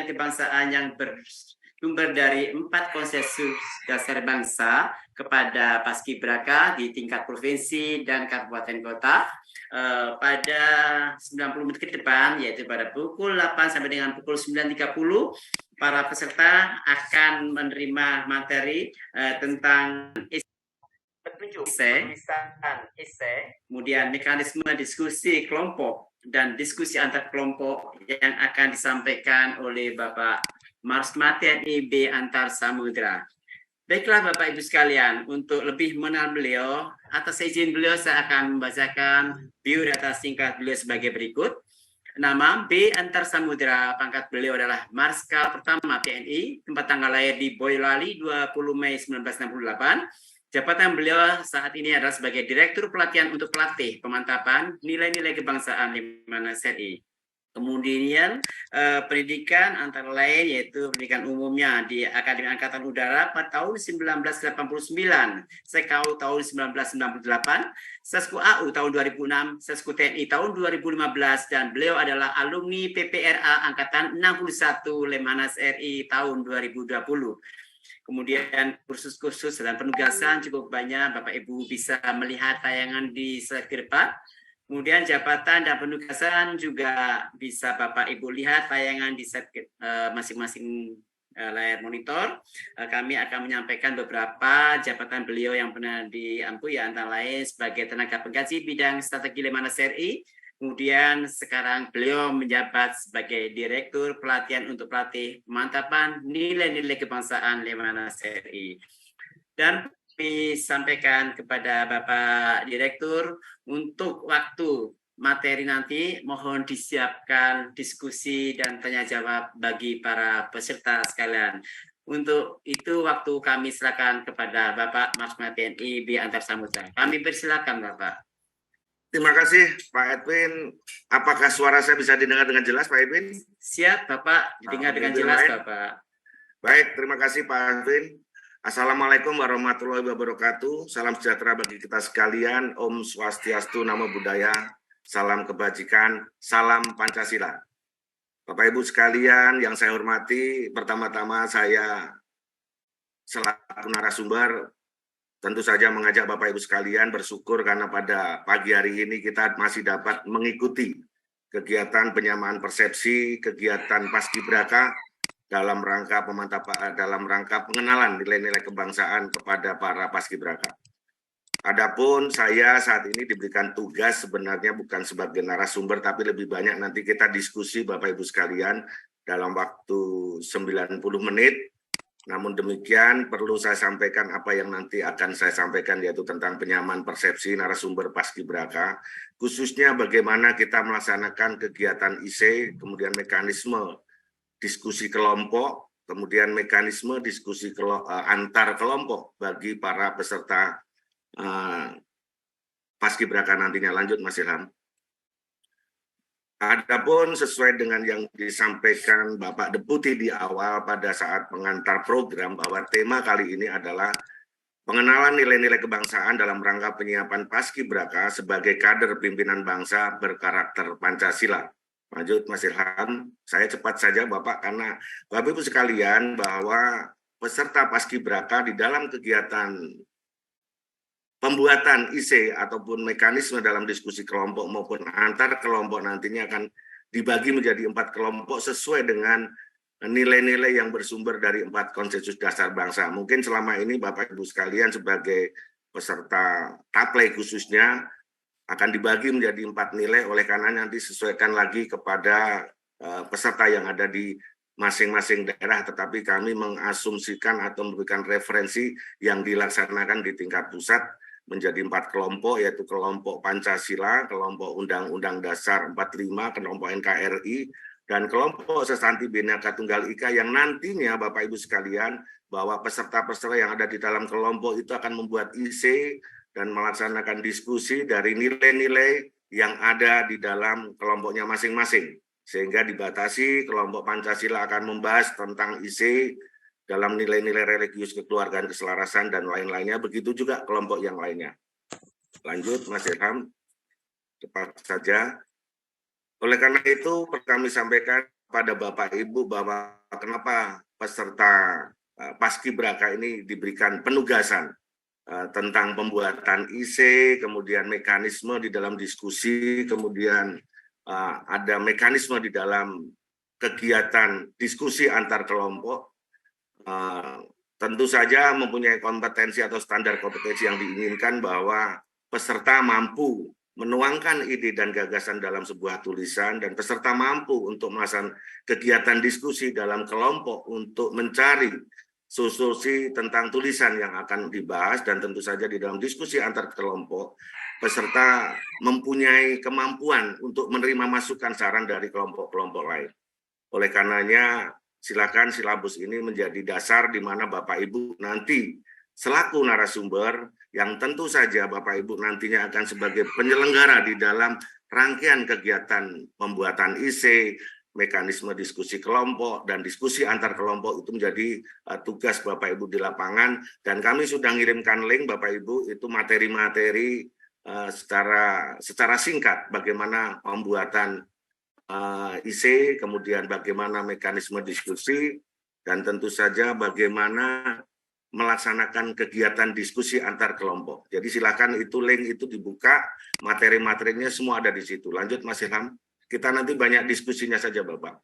kebangsaan yang bersumber dari 4 konsensus dasar bangsa kepada Paskibraka di tingkat provinsi dan kabupaten kota pada 90 menit ke depan, yaitu pada pukul 8 sampai dengan pukul 9.30, para peserta akan menerima materi tentang kemudian mekanisme diskusi kelompok dan diskusi antar kelompok yang akan disampaikan oleh Bapak Marsma TNI B Antar Samudra. Baiklah Bapak Ibu sekalian, untuk lebih mengenal beliau, atas izin beliau saya akan membacakan biodata singkat beliau sebagai berikut. Nama B Antar Samudra, pangkat beliau adalah Marskal Pertama TNI, tempat tanggal lahir di Boyolali 20 Mei 1968. Jabatan beliau saat ini adalah sebagai Direktur Pelatihan untuk Pelatih Pemantapan Nilai-Nilai Kebangsaan Lemhanas RI. Kemudian pendidikan antara lain yaitu pendidikan umumnya di Akademi Angkatan Udara pada tahun 1989, Sekau tahun 1998, Sesku AU tahun 2006, Sesku TNI tahun 2015, dan beliau adalah alumni PPRA Angkatan 61 Lemhanas RI tahun 2020. Kemudian kursus-kursus dan penugasan cukup banyak, Bapak Ibu bisa melihat tayangan di slide depan. Kemudian jabatan dan penugasan juga bisa Bapak Ibu lihat tayangan di masing-masing layar monitor. Kami akan menyampaikan beberapa jabatan beliau yang pernah diampu, ya antara lain sebagai tenaga pengkaji bidang strategi Lemhanas RI. Kemudian sekarang beliau menjabat sebagai Direktur Pelatihan untuk Pelatih Pemantapan Nilai-Nilai Kebangsaan Lemhanas RI. Dan disampaikan kepada Bapak Direktur untuk waktu materi nanti mohon disiapkan diskusi dan tanya jawab bagi para peserta sekalian. Untuk itu waktu kami silakan kepada Bapak Marsma TNI B Antar Samudra. Kami persilakan Bapak. Terima kasih Pak Edwin. Apakah suara saya bisa didengar dengan jelas Pak Edwin? Siap Bapak, didengar dengan jelas Bapak. Baik, terima kasih Pak Edwin. Assalamualaikum warahmatullahi wabarakatuh. Salam sejahtera bagi kita sekalian. Om Swastiastu, Namo Buddhaya. Salam kebajikan, salam Pancasila. Bapak Ibu sekalian yang saya hormati, pertama-tama saya selaku narasumber tentu saja mengajak Bapak Ibu sekalian bersyukur karena pada pagi hari ini kita masih dapat mengikuti kegiatan penyamaan persepsi, kegiatan Paskibraka dalam rangka pengenalan nilai-nilai kebangsaan kepada para Paskibraka. Adapun saya saat ini diberikan tugas sebenarnya bukan sebagai narasumber, tapi lebih banyak nanti kita diskusi Bapak Ibu sekalian dalam waktu 90 menit. Namun demikian perlu saya sampaikan apa yang nanti akan saya sampaikan, yaitu tentang penyamaan persepsi narasumber Paskibraka, khususnya bagaimana kita melaksanakan kegiatan IC, kemudian mekanisme diskusi kelompok, kemudian mekanisme diskusi antar kelompok bagi para peserta Paskibraka nantinya. Lanjut Mas Ilham. Adapun sesuai dengan yang disampaikan Bapak Deputi di awal pada saat mengantar program, bahwa tema kali ini adalah pengenalan nilai-nilai kebangsaan dalam rangka penyiapan Paskibraka sebagai kader pimpinan bangsa berkarakter Pancasila. Lanjut Mas Ilham, saya cepat saja Bapak, karena Bapak Ibu sekalian bahwa peserta Paskibraka di dalam kegiatan pembuatan IC ataupun mekanisme dalam diskusi kelompok maupun antar kelompok nantinya akan dibagi menjadi 4 kelompok sesuai dengan nilai-nilai yang bersumber dari 4 konsensus dasar bangsa. Mungkin selama ini Bapak Ibu sekalian sebagai peserta taplay khususnya akan dibagi menjadi 4 nilai, oleh karena nanti sesuaikan lagi kepada peserta yang ada di masing-masing daerah, tetapi kami mengasumsikan atau memberikan referensi yang dilaksanakan di tingkat pusat menjadi 4 kelompok, yaitu kelompok Pancasila, kelompok Undang-Undang Dasar 45, kelompok NKRI, dan kelompok Sesanti Bhinneka Tunggal Ika, yang nantinya Bapak Ibu sekalian bahwa peserta-peserta yang ada di dalam kelompok itu akan membuat IC dan melaksanakan diskusi dari nilai-nilai yang ada di dalam kelompoknya masing-masing. Sehingga dibatasi kelompok Pancasila akan membahas tentang IC dalam nilai-nilai religius, kekeluargaan, keselarasan, dan lain-lainnya. Begitu juga kelompok yang lainnya. Lanjut Mas Ilham, cepat saja. Oleh karena itu, kami sampaikan kepada Bapak Ibu bahwa kenapa peserta Paskibraka ini diberikan penugasan tentang pembuatan IC, kemudian mekanisme di dalam diskusi, kemudian ada mekanisme di dalam kegiatan diskusi antar kelompok. Tentu saja mempunyai kompetensi atau standar kompetensi yang diinginkan bahwa peserta mampu menuangkan ide dan gagasan dalam sebuah tulisan, dan peserta mampu untuk melaksanakan kegiatan diskusi dalam kelompok untuk mencari solusi tentang tulisan yang akan dibahas, dan tentu saja di dalam diskusi antar kelompok, peserta mempunyai kemampuan untuk menerima masukan saran dari kelompok-kelompok lain. Oleh karenanya, silakan silabus ini menjadi dasar di mana Bapak Ibu nanti selaku narasumber yang tentu saja Bapak Ibu nantinya akan sebagai penyelenggara di dalam rangkaian kegiatan pembuatan IC, mekanisme diskusi kelompok, dan diskusi antar kelompok itu menjadi tugas Bapak Ibu di lapangan. Dan kami sudah ngirimkan link Bapak Ibu, itu materi-materi secara singkat bagaimana pembuatan IC, kemudian bagaimana mekanisme diskusi, dan tentu saja bagaimana melaksanakan kegiatan diskusi antar kelompok. Jadi silakan itu link itu dibuka, materi-materinya semua ada di situ. Lanjut Mas Ilham, kita nanti banyak diskusinya saja Bapak.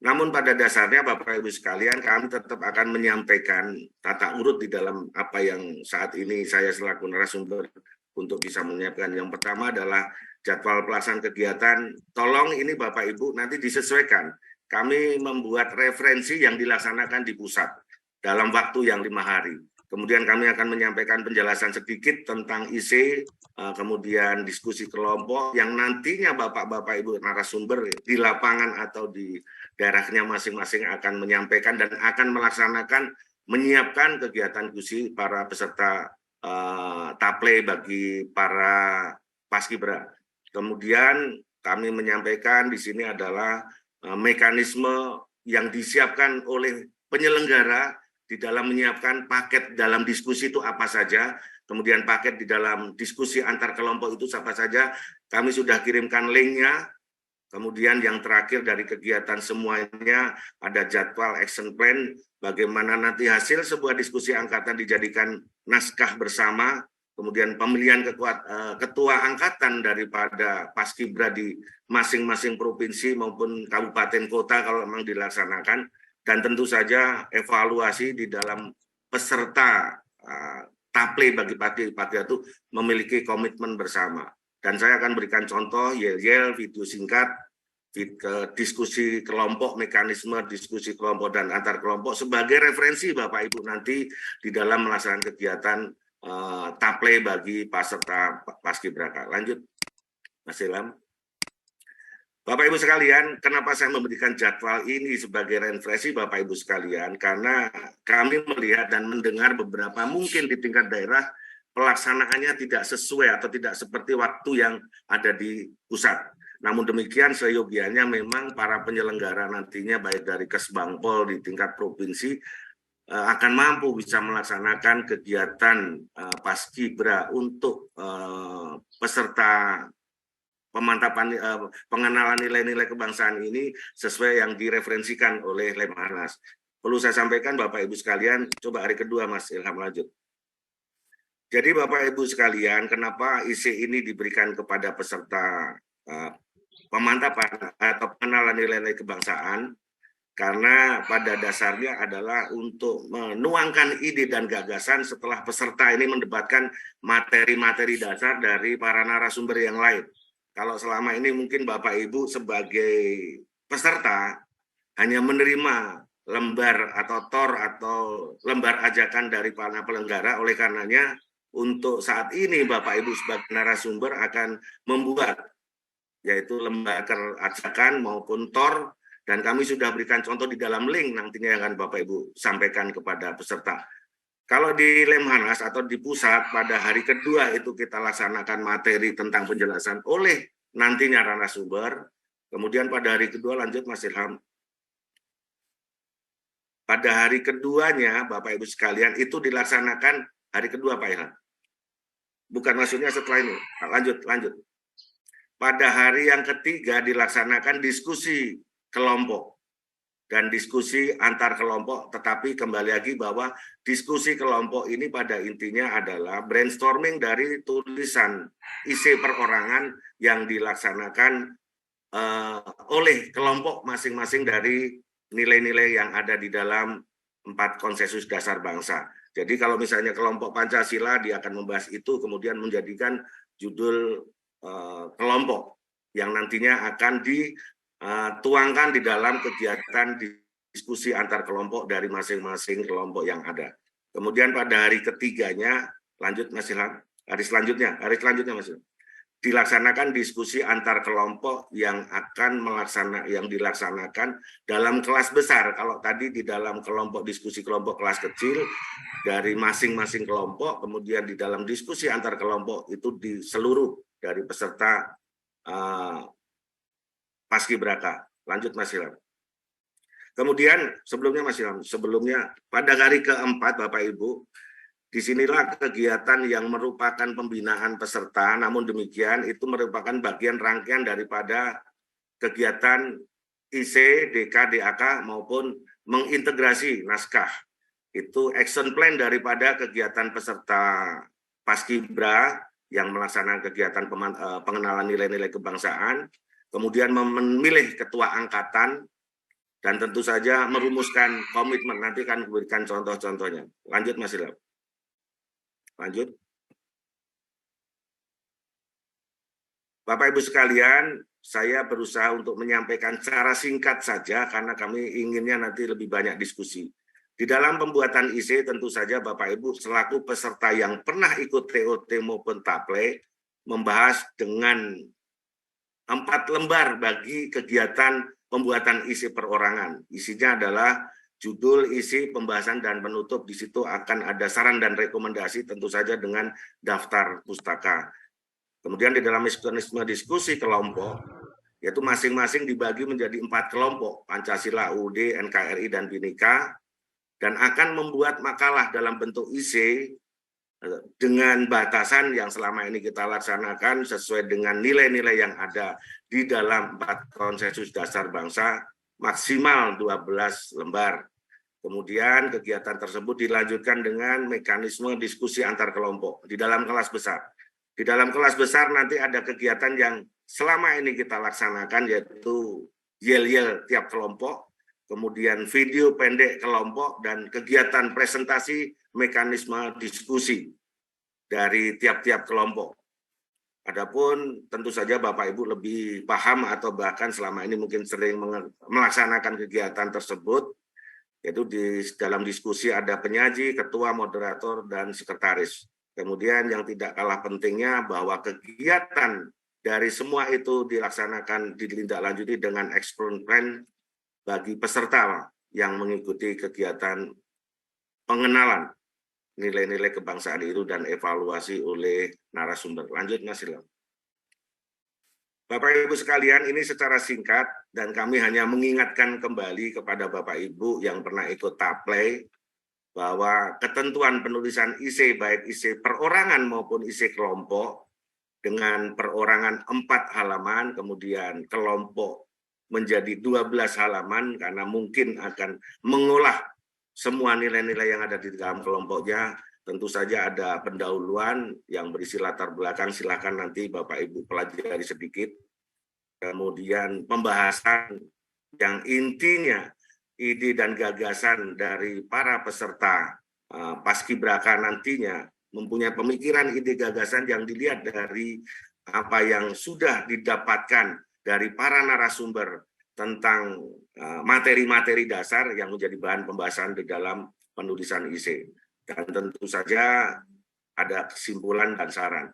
Namun pada dasarnya Bapak Ibu sekalian, kami tetap akan menyampaikan tata urut di dalam apa yang saat ini saya selaku narasumber untuk bisa menyiapkan. Yang pertama adalah jadwal pelaksanaan kegiatan. Tolong ini Bapak Ibu nanti disesuaikan. Kami membuat referensi yang dilaksanakan di pusat dalam waktu yang 5 hari. Kemudian kami akan menyampaikan penjelasan sedikit tentang IC, kemudian diskusi kelompok yang nantinya Bapak-Bapak Ibu narasumber di lapangan atau di daerahnya masing-masing akan menyampaikan dan akan melaksanakan, menyiapkan kegiatan diskusi para peserta taple bagi para Paskibra. Kemudian kami menyampaikan di sini adalah mekanisme yang disiapkan oleh penyelenggara di dalam menyiapkan paket dalam diskusi itu apa saja, kemudian paket di dalam diskusi antar kelompok itu apa saja, kami sudah kirimkan linknya. Kemudian yang terakhir dari kegiatan semuanya ada jadwal action plan, bagaimana nanti hasil sebuah diskusi angkatan dijadikan naskah bersama, kemudian pemilihan ketua angkatan daripada Paskibra di masing-masing provinsi maupun kabupaten kota kalau memang dilaksanakan, dan tentu saja evaluasi di dalam peserta taple bagi Paskibra itu memiliki komitmen bersama. Dan saya akan berikan contoh yel-yel, video singkat, diskusi kelompok, mekanisme diskusi kelompok dan antar kelompok sebagai referensi Bapak Ibu nanti di dalam melaksanakan kegiatan taple bagi peserta Paskibraka. Lanjut, Mas Ilham. Bapak Ibu sekalian, kenapa saya memberikan jadwal ini sebagai referensi Bapak Ibu sekalian? Karena kami melihat dan mendengar beberapa mungkin di tingkat daerah pelaksanaannya tidak sesuai atau tidak seperti waktu yang ada di pusat. Namun demikian seyogianya memang para penyelenggara nantinya baik dari Kesbangpol di tingkat provinsi akan mampu bisa melaksanakan kegiatan Paskibra untuk peserta pemantapan pengenalan nilai-nilai kebangsaan ini sesuai yang direferensikan oleh Lemhanas. Perlu saya sampaikan Bapak Ibu sekalian, coba hari kedua Mas Ilham lanjut. Jadi Bapak Ibu sekalian, kenapa IC ini diberikan kepada peserta pemantapan atau pengenalan nilai-nilai kebangsaan? Karena pada dasarnya adalah untuk menuangkan ide dan gagasan setelah peserta ini mendebatkan materi-materi dasar dari para narasumber yang lain. Kalau selama ini mungkin Bapak Ibu sebagai peserta hanya menerima lembar atau TOR atau lembar ajakan dari para penyelenggara, oleh karenanya untuk saat ini Bapak Ibu sebagai narasumber akan membuat yaitu lembar ajakan maupun TOR, dan kami sudah berikan contoh di dalam link nantinya yang akan Bapak Ibu sampaikan kepada peserta. Kalau di Lemhanas atau di pusat pada hari kedua itu kita laksanakan materi tentang penjelasan oleh nantinya narasumber. Kemudian pada hari kedua lanjut Mas Ilham. Pada hari keduanya Bapak Ibu sekalian itu dilaksanakan hari kedua Pak Ilham. Bukan maksudnya setelah ini. Lanjut. Pada hari yang ketiga dilaksanakan diskusi kelompok. dan diskusi antar kelompok, tetapi kembali lagi bahwa diskusi kelompok ini pada intinya adalah brainstorming dari tulisan isi perorangan yang dilaksanakan oleh kelompok masing-masing dari nilai-nilai yang ada di dalam 4 konsensus dasar bangsa. Jadi kalau misalnya kelompok Pancasila, dia akan membahas itu, kemudian menjadikan judul kelompok yang nantinya akan dituangkan di dalam kegiatan diskusi antar kelompok dari masing-masing kelompok yang ada. Kemudian pada hari ketiganya, lanjut Mas Ilham, hari selanjutnya Mas Ilham, dilaksanakan diskusi antar kelompok yang dilaksanakan dalam kelas besar. Kalau tadi di dalam kelompok diskusi kelompok kelas kecil dari masing-masing kelompok, kemudian di dalam diskusi antar kelompok itu di seluruh dari peserta Paskibraka. Lanjut Mas Ilham. Kemudian sebelumnya pada hari keempat Bapak Ibu, disinilah kegiatan yang merupakan pembinaan peserta, namun demikian itu merupakan bagian rangkaian daripada kegiatan IC, DK, DAK maupun mengintegrasi naskah. Itu action plan daripada kegiatan peserta Paskibra yang melaksanakan kegiatan pengenalan nilai-nilai kebangsaan, kemudian memilih ketua angkatan, dan tentu saja merumuskan komitmen. Nanti akan memberikan contoh-contohnya. Lanjut Mas Ilham. Lanjut. Bapak Ibu sekalian, saya berusaha untuk menyampaikan secara singkat saja karena kami inginnya nanti lebih banyak diskusi. Di dalam pembuatan IC tentu saja Bapak Ibu selaku peserta yang pernah ikut TOT maupun TAPLE membahas dengan 4 lembar bagi kegiatan pembuatan IC perorangan. Isinya adalah judul, isi, pembahasan, dan penutup. Di situ akan ada saran dan rekomendasi tentu saja dengan daftar pustaka. Kemudian di dalam mekanisme diskusi kelompok, yaitu masing-masing dibagi menjadi 4 kelompok, Pancasila, UUD, NKRI, dan Bhinneka, dan akan membuat makalah dalam bentuk IC dengan batasan yang selama ini kita laksanakan sesuai dengan nilai-nilai yang ada di dalam 4 konsensus dasar bangsa, maksimal 12 lembar. Kemudian kegiatan tersebut dilanjutkan dengan mekanisme diskusi antar kelompok di dalam kelas besar. Di dalam kelas besar nanti ada kegiatan yang selama ini kita laksanakan, yaitu yel-yel tiap kelompok, kemudian video pendek kelompok, dan kegiatan presentasi mekanisme diskusi dari tiap-tiap kelompok. Adapun tentu saja Bapak Ibu lebih paham atau bahkan selama ini mungkin sering melaksanakan kegiatan tersebut, yaitu di dalam diskusi ada penyaji, ketua, moderator, dan sekretaris. Kemudian yang tidak kalah pentingnya bahwa kegiatan dari semua itu dilaksanakan, ditindaklanjuti dengan action plan bagi peserta yang mengikuti kegiatan pengenalan nilai-nilai kebangsaan itu dan evaluasi oleh narasumber. Lanjut Mas Ilham. Bapak Ibu sekalian, ini secara singkat dan kami hanya mengingatkan kembali kepada Bapak Ibu yang pernah ikut TAPLE bahwa ketentuan penulisan IC baik IC perorangan maupun IC kelompok dengan perorangan 4 halaman, kemudian kelompok menjadi 12 halaman karena mungkin akan mengolah semua nilai-nilai yang ada di dalam kelompoknya. Tentu saja ada pendahuluan yang berisi latar belakang, silakan nanti Bapak Ibu pelajari sedikit. Kemudian pembahasan yang intinya ide dan gagasan dari para peserta Paskibraka nantinya mempunyai pemikiran, ide, gagasan yang dilihat dari apa yang sudah didapatkan dari para narasumber tentang materi-materi dasar yang menjadi bahan pembahasan di dalam penulisan IC. Dan tentu saja ada kesimpulan dan saran.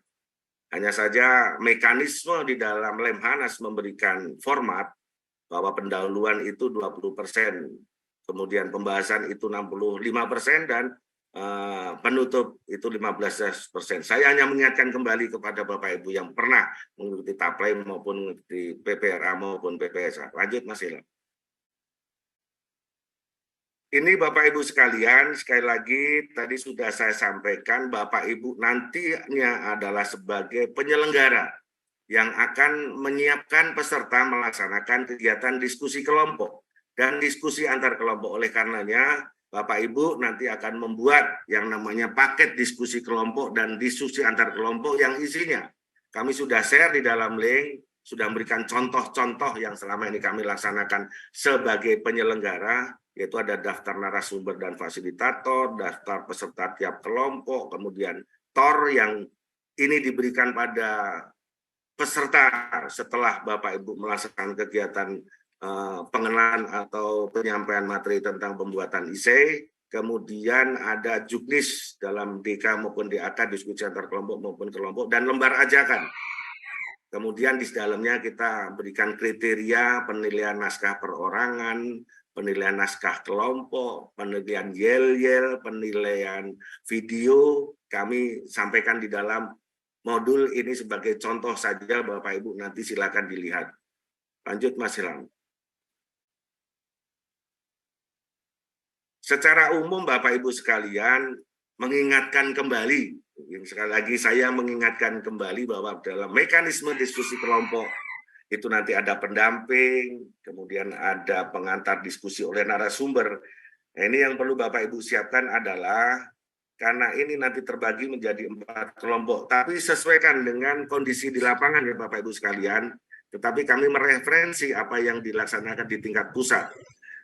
Hanya saja mekanisme di dalam Lemhanas memberikan format bahwa pendahuluan itu 20%, kemudian pembahasan itu 65%, dan penutup itu 15%. Saya hanya mengingatkan kembali kepada Bapak Ibu yang pernah mengikuti TAPLE maupun mengikuti PPRA maupun PPSA. Lanjut Mas Ilham. Ini Bapak Ibu sekalian, sekali lagi tadi sudah saya sampaikan, Bapak Ibu nantinya adalah sebagai penyelenggara yang akan menyiapkan peserta melaksanakan kegiatan diskusi kelompok. dan diskusi antar kelompok. Oleh karenanya, Bapak Ibu nanti akan membuat yang namanya paket diskusi kelompok dan diskusi antar kelompok yang isinya kami sudah share di dalam link, sudah memberikan contoh-contoh yang selama ini kami laksanakan sebagai penyelenggara, yaitu ada daftar narasumber dan fasilitator, daftar peserta tiap kelompok, kemudian TOR yang ini diberikan pada peserta setelah Bapak Ibu melaksanakan kegiatan pengenalan atau penyampaian materi tentang pembuatan IC, kemudian ada juknis dalam DK maupun DAK, diskusi antar kelompok maupun kelompok, dan lembar ajakan. Kemudian di dalamnya kita berikan kriteria penilaian naskah perorangan, penilaian naskah kelompok, penilaian yel-yel, penilaian video. Kami sampaikan di dalam modul ini sebagai contoh saja, Bapak Ibu nanti silakan dilihat. Lanjut Mas Ilham. Secara umum Bapak Ibu sekalian mengingatkan kembali, sekali lagi saya mengingatkan kembali bahwa dalam mekanisme diskusi kelompok itu nanti ada pendamping, kemudian ada pengantar diskusi oleh narasumber. Nah, ini yang perlu Bapak Ibu siapkan adalah karena ini nanti terbagi menjadi 4 kelompok, tapi sesuaikan dengan kondisi di lapangan ya Bapak Ibu sekalian, tetapi kami mereferensi apa yang dilaksanakan di tingkat pusat.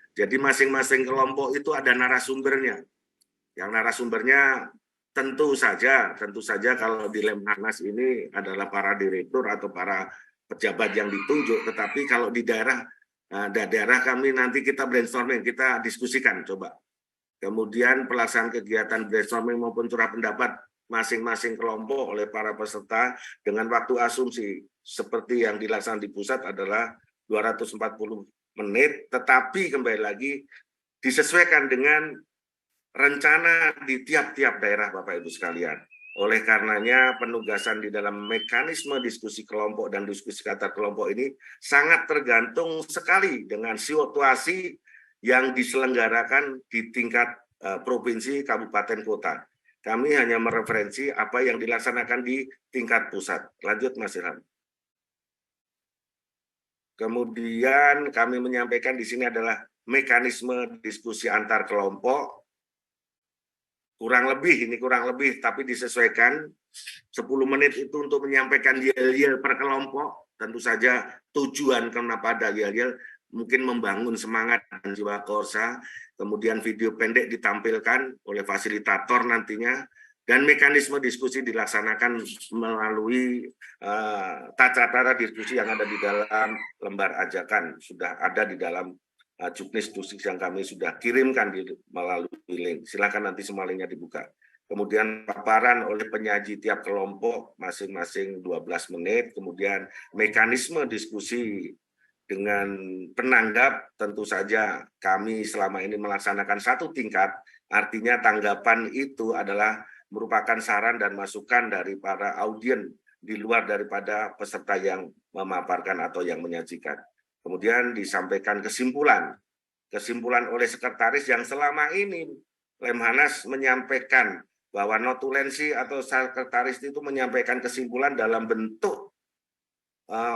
Jadi masing-masing kelompok itu ada narasumbernya. Yang narasumbernya tentu saja kalau di Lemhanas ini adalah para direktur atau para pejabat yang ditunjuk, tetapi kalau di daerah kami nanti kita brainstorming, kita diskusikan coba. Kemudian pelaksanaan kegiatan brainstorming maupun curah pendapat masing-masing kelompok oleh para peserta dengan waktu asumsi seperti yang dilaksanakan di pusat adalah 240 menit, tetapi kembali lagi disesuaikan dengan rencana di tiap-tiap daerah Bapak Ibu sekalian. Oleh karenanya penugasan di dalam mekanisme diskusi kelompok dan diskusi antar kelompok ini sangat tergantung sekali dengan situasi yang diselenggarakan di tingkat provinsi, kabupaten, kota. Kami hanya mereferensi apa yang dilaksanakan di tingkat pusat. Lanjut Mas Ilham. Kemudian kami menyampaikan di sini adalah mekanisme diskusi antar kelompok. Kurang lebih, tapi disesuaikan 10 menit itu untuk menyampaikan yel-yel per kelompok. Tentu saja tujuan kenapa ada yel-yel, mungkin membangun semangat dan jiwa korsa. Kemudian video pendek ditampilkan oleh fasilitator nantinya. Dan mekanisme diskusi dilaksanakan melalui tata cara diskusi yang ada di dalam lembar ajakan. Sudah ada di dalam juknis diskusi yang kami sudah kirimkan melalui link. Silakan nanti semua linknya dibuka. Kemudian paparan oleh penyaji tiap kelompok masing-masing 12 menit. Kemudian mekanisme diskusi dengan penanggap, tentu saja kami selama ini melaksanakan satu tingkat, artinya tanggapan itu adalah merupakan saran dan masukan dari para audien di luar daripada peserta yang memaparkan atau yang menyajikan. Kemudian disampaikan kesimpulan oleh sekretaris yang selama ini Lemhanas menyampaikan bahwa notulensi atau sekretaris itu menyampaikan kesimpulan dalam bentuk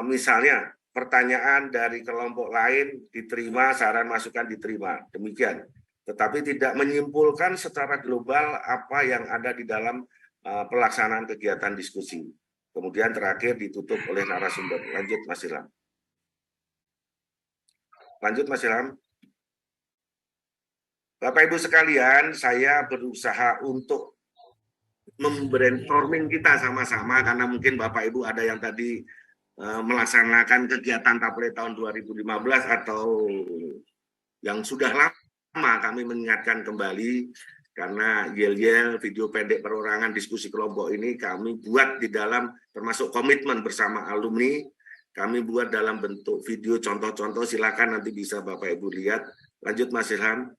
misalnya pertanyaan dari kelompok lain diterima, saran masukan diterima, demikian. Tetapi tidak menyimpulkan secara global apa yang ada di dalam pelaksanaan kegiatan diskusi. Kemudian terakhir ditutup oleh narasumber. Lanjut Mas Ilham. Bapak Ibu sekalian, saya berusaha untuk membrainstorming kita sama-sama karena mungkin Bapak Ibu ada yang tadi melaksanakan kegiatan Tapleh tahun 2015 atau yang sudah lama. Kami mengingatkan kembali karena yel-yel, video pendek perorangan, diskusi kelompok ini kami buat di dalam termasuk komitmen bersama alumni, kami buat dalam bentuk video contoh-contoh, silakan nanti bisa Bapak Ibu lihat. Lanjut Mas Ilham.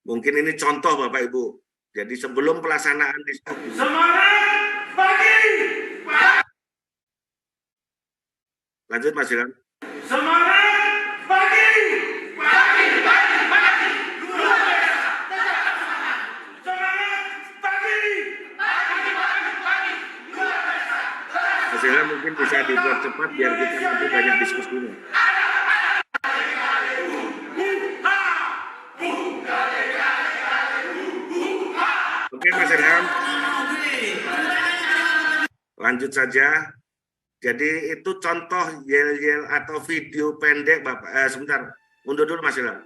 Mungkin ini contoh Bapak Ibu. Jadi sebelum pelaksanaan diskusi. Semangat pagi! Lanjut Mas Ilham. Semangat pagi! Pagi! Luar biasa! Semangat pagi! Pagi! Luar biasa! Mas Ilham mungkin bisa dibuat cepat biar kita nanti banyak diskusinya. Oke Mas Ilham. Lanjut saja. Jadi itu contoh yel-yel atau video pendek Bapak. Sebentar, mundur dulu Mas Ilham.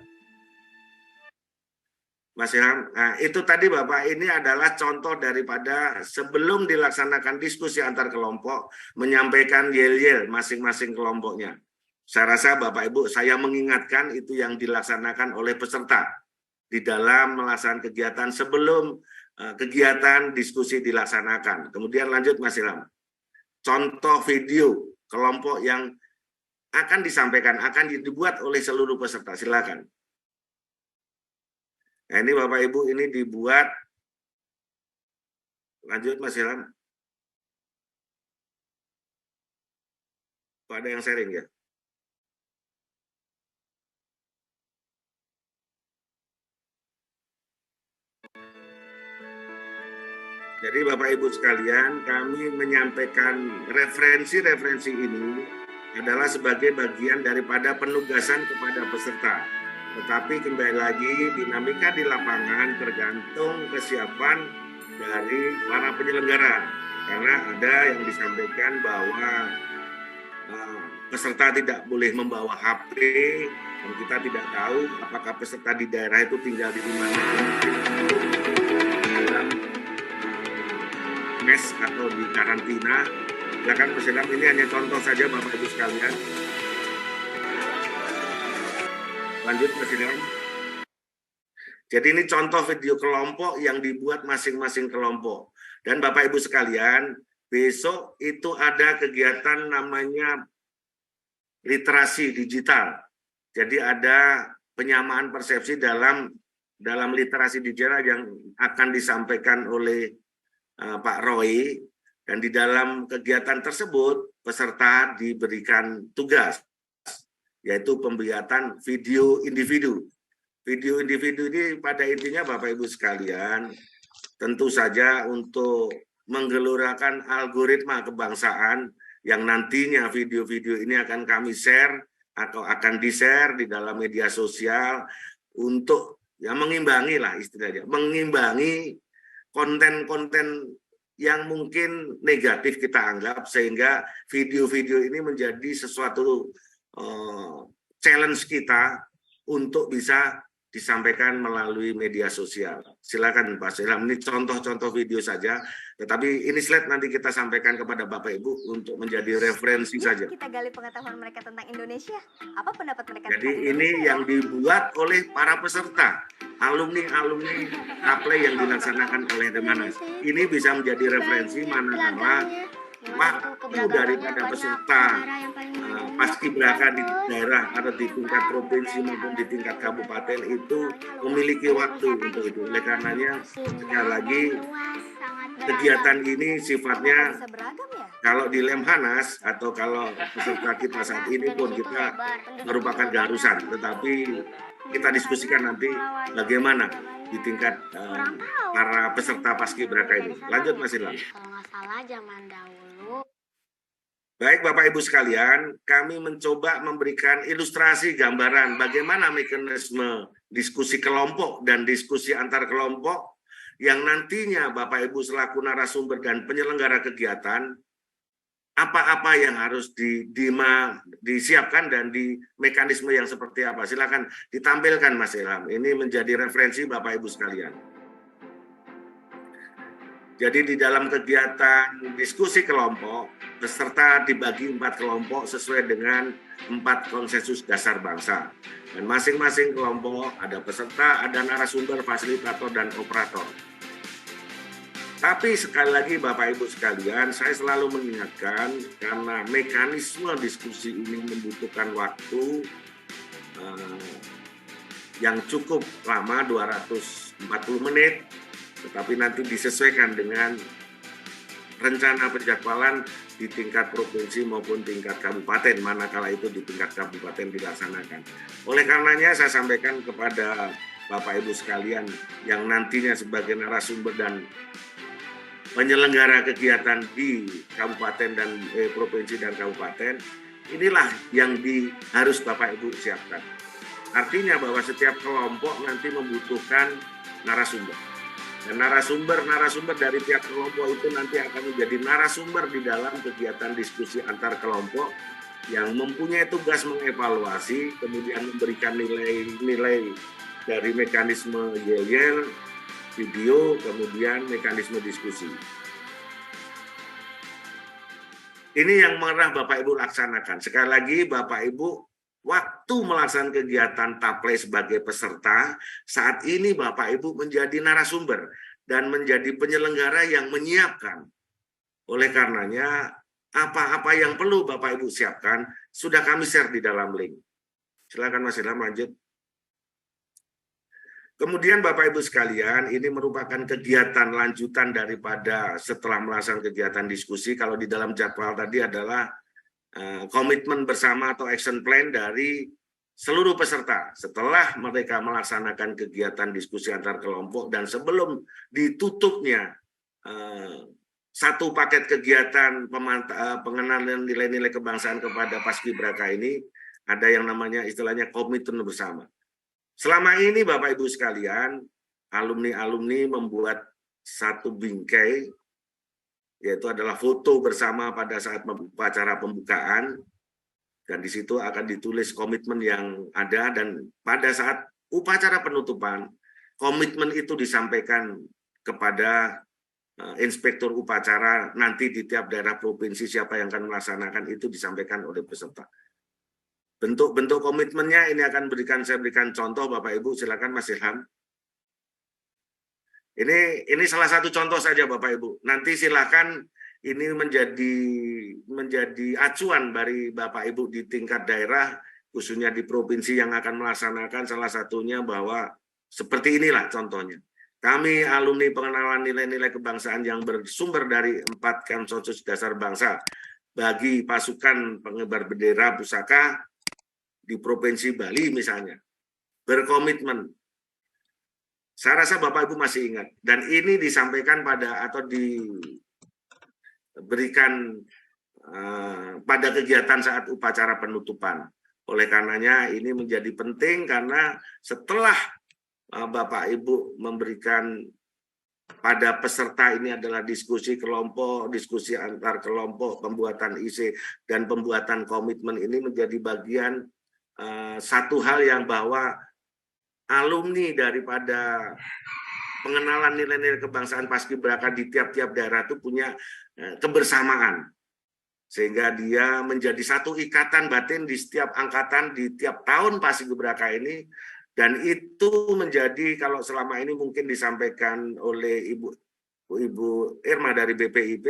Mas Ilham, nah, itu tadi Bapak ini adalah contoh daripada sebelum dilaksanakan diskusi antar kelompok menyampaikan yel-yel masing-masing kelompoknya. Saya rasa Bapak Ibu saya mengingatkan itu yang dilaksanakan oleh peserta di dalam melaksanakan kegiatan sebelum kegiatan diskusi dilaksanakan. Kemudian lanjut Mas Ilham. Contoh video kelompok yang akan disampaikan, akan dibuat oleh seluruh peserta. Silakan. Nah, ini Bapak Ibu ini dibuat. Lanjut Mas Ilham. Ada yang sharing ya? Jadi Bapak Ibu sekalian, kami menyampaikan referensi-referensi ini adalah sebagai bagian daripada penugasan kepada peserta. Tetapi kembali lagi dinamika di lapangan tergantung kesiapan dari para penyelenggara. Karena ada yang disampaikan bahwa peserta tidak boleh membawa HP, dan kita tidak tahu apakah peserta di daerah itu tinggal di mana. Mes atau di karantina. Silakan Mas Ilham, ini hanya contoh saja Bapak Ibu sekalian. Lanjut Mas Ilham. Jadi ini contoh video kelompok yang dibuat masing-masing kelompok. Dan Bapak Ibu sekalian, besok itu ada kegiatan namanya literasi digital. Jadi ada penyamaan persepsi dalam literasi digital yang akan disampaikan oleh Pak Roy, dan di dalam kegiatan tersebut peserta diberikan tugas yaitu pembuatan video individu. Video individu ini pada intinya Bapak Ibu sekalian tentu saja untuk menggelurakan algoritma kebangsaan yang nantinya video-video ini akan kami share atau akan di-share di dalam media sosial untuk ya mengimbangi lah istilahnya, mengimbangi konten-konten yang mungkin negatif kita anggap, sehingga video-video ini menjadi sesuatu challenge kita untuk bisa disampaikan melalui media sosial. Silakan Pak Ilham, ini contoh-contoh video saja, tetapi ini slide nanti kita sampaikan kepada Bapak Ibu untuk menjadi referensi saja. Kita gali pengetahuan mereka tentang Indonesia. Apa pendapat mereka Jadi tentang ini Indonesia? yang dibuat oleh para peserta, alumni apply yang dilaksanakan oleh Demanas. Ini bisa menjadi referensi manakala waktu daripada peserta paskibraka di daerah atau di tingkat provinsi maupun di tingkat kabupaten itu memiliki waktu untuk itu. Oleh karenanya sekali lagi kegiatan ini sifatnya Bisa beragam ya? kalau di Lemhanas atau kalau peserta kita saat ini pun kita merupakan garusan, tetapi kita diskusikan nanti bagaimana di tingkat para peserta paskibraka ini. Lanjut Mas Ilham. Kalau nggak salah zaman dahulu. Baik Bapak Ibu sekalian, kami mencoba memberikan ilustrasi gambaran bagaimana mekanisme diskusi kelompok dan diskusi antar kelompok yang nantinya Bapak Ibu selaku narasumber dan penyelenggara kegiatan apa-apa yang harus disiapkan dan di mekanisme yang seperti apa. Silakan ditampilkan Mas Ilham. Ini menjadi referensi Bapak Ibu sekalian. Jadi di dalam kegiatan diskusi kelompok, peserta dibagi 4 kelompok sesuai dengan 4 konsensus dasar bangsa. Dan masing-masing kelompok ada peserta, ada narasumber, fasilitator, dan operator. Tapi sekali lagi Bapak Ibu sekalian, saya selalu mengingatkan karena mekanisme diskusi ini membutuhkan waktu yang cukup lama, 240 menit, tetapi nanti disesuaikan dengan rencana penjadwalan di tingkat provinsi maupun tingkat kabupaten, manakala itu di tingkat kabupaten dilaksanakan. Oleh karenanya saya sampaikan kepada Bapak Ibu sekalian yang nantinya sebagai narasumber dan penyelenggara kegiatan di kabupaten dan provinsi dan kabupaten, inilah yang harus Bapak Ibu siapkan. Artinya bahwa setiap kelompok nanti membutuhkan narasumber. Dan narasumber dari tiap kelompok itu nanti akan menjadi narasumber di dalam kegiatan diskusi antar kelompok yang mempunyai tugas mengevaluasi, kemudian memberikan nilai-nilai dari mekanisme yel-yel, video, kemudian mekanisme diskusi. Ini yang pernah Bapak Ibu laksanakan. Sekali lagi Bapak Ibu, waktu melaksanakan kegiatan taplay sebagai peserta, saat ini Bapak Ibu menjadi narasumber dan menjadi penyelenggara yang menyiapkan. Oleh karenanya, apa-apa yang perlu Bapak Ibu siapkan, sudah kami share di dalam link. Silakan Mas Ilham lanjut. Kemudian Bapak Ibu sekalian, ini merupakan kegiatan lanjutan daripada setelah melaksanakan kegiatan diskusi. Kalau di dalam jadwal tadi adalah komitmen bersama atau action plan dari seluruh peserta setelah mereka melaksanakan kegiatan diskusi antar kelompok dan sebelum ditutupnya satu paket kegiatan pengenalan nilai-nilai kebangsaan kepada Paskibraka ini, ada yang namanya istilahnya komitmen bersama. Selama ini Bapak Ibu sekalian, alumni-alumni membuat satu bingkai, yaitu adalah foto bersama pada saat upacara pembukaan, dan di situ akan ditulis komitmen yang ada, dan pada saat upacara penutupan, komitmen itu disampaikan kepada inspektur upacara, nanti di tiap daerah provinsi siapa yang akan melaksanakan itu disampaikan oleh peserta. Bentuk-bentuk komitmennya ini akan saya berikan contoh Bapak Ibu, silakan Mas Ilham. Ini salah satu contoh saja Bapak Ibu. Nanti silakan ini menjadi acuan dari Bapak Ibu di tingkat daerah, khususnya di provinsi yang akan melaksanakan, salah satunya bahwa seperti inilah contohnya. Kami alumni pengenalan nilai-nilai kebangsaan yang bersumber dari 4 konsensus dasar bangsa bagi pasukan pengibar bendera pusaka di Provinsi Bali misalnya, berkomitmen. Saya rasa Bapak Ibu masih ingat, dan ini disampaikan pada atau diberikan pada kegiatan saat upacara penutupan. Oleh karenanya ini menjadi penting karena setelah Bapak Ibu memberikan pada peserta ini adalah diskusi kelompok, diskusi antar kelompok, pembuatan IC, dan pembuatan komitmen ini menjadi bagian satu hal yang bahwa alumni daripada pengenalan nilai-nilai kebangsaan Paskibraka di tiap-tiap daerah itu punya kebersamaan. Sehingga dia menjadi satu ikatan batin di setiap angkatan, di tiap tahun Paskibraka ini. Dan itu menjadi, kalau selama ini mungkin disampaikan oleh Ibu Irma dari BPIP,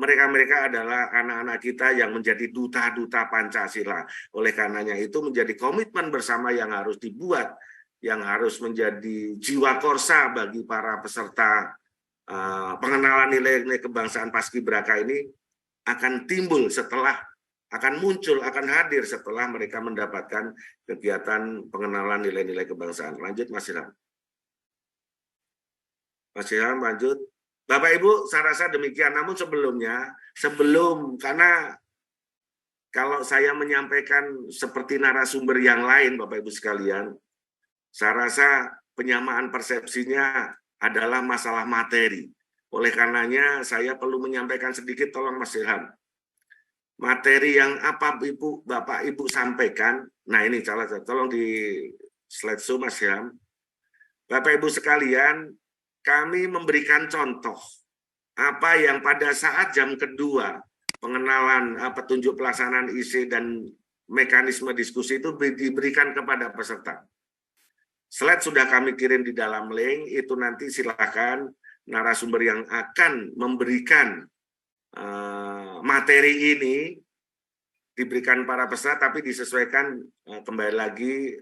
mereka adalah anak-anak kita yang menjadi duta-duta Pancasila. Oleh karenanya itu menjadi komitmen bersama yang harus dibuat, yang harus menjadi jiwa korsa bagi para peserta pengenalan nilai-nilai kebangsaan Paskibraka ini akan timbul setelah, akan muncul, akan hadir setelah mereka mendapatkan kegiatan pengenalan nilai-nilai kebangsaan. Lanjut Mas Ilham. Mas Ilham lanjut. Bapak Ibu, saya rasa demikian. Namun karena kalau saya menyampaikan seperti narasumber yang lain, Bapak Ibu sekalian, saya rasa penyamaan persepsinya adalah masalah materi. Oleh karenanya, saya perlu menyampaikan sedikit, tolong Mas Ilham. Materi yang apa Bapak Ibu sampaikan, nah ini tolong di slide show Mas Ilham. Bapak Ibu sekalian, kami memberikan contoh apa yang pada saat jam kedua pengenalan petunjuk pelaksanaan IC dan mekanisme diskusi itu diberikan kepada peserta. Slide sudah kami kirim di dalam link, itu nanti silakan narasumber yang akan memberikan materi ini diberikan para peserta, tapi disesuaikan kembali lagi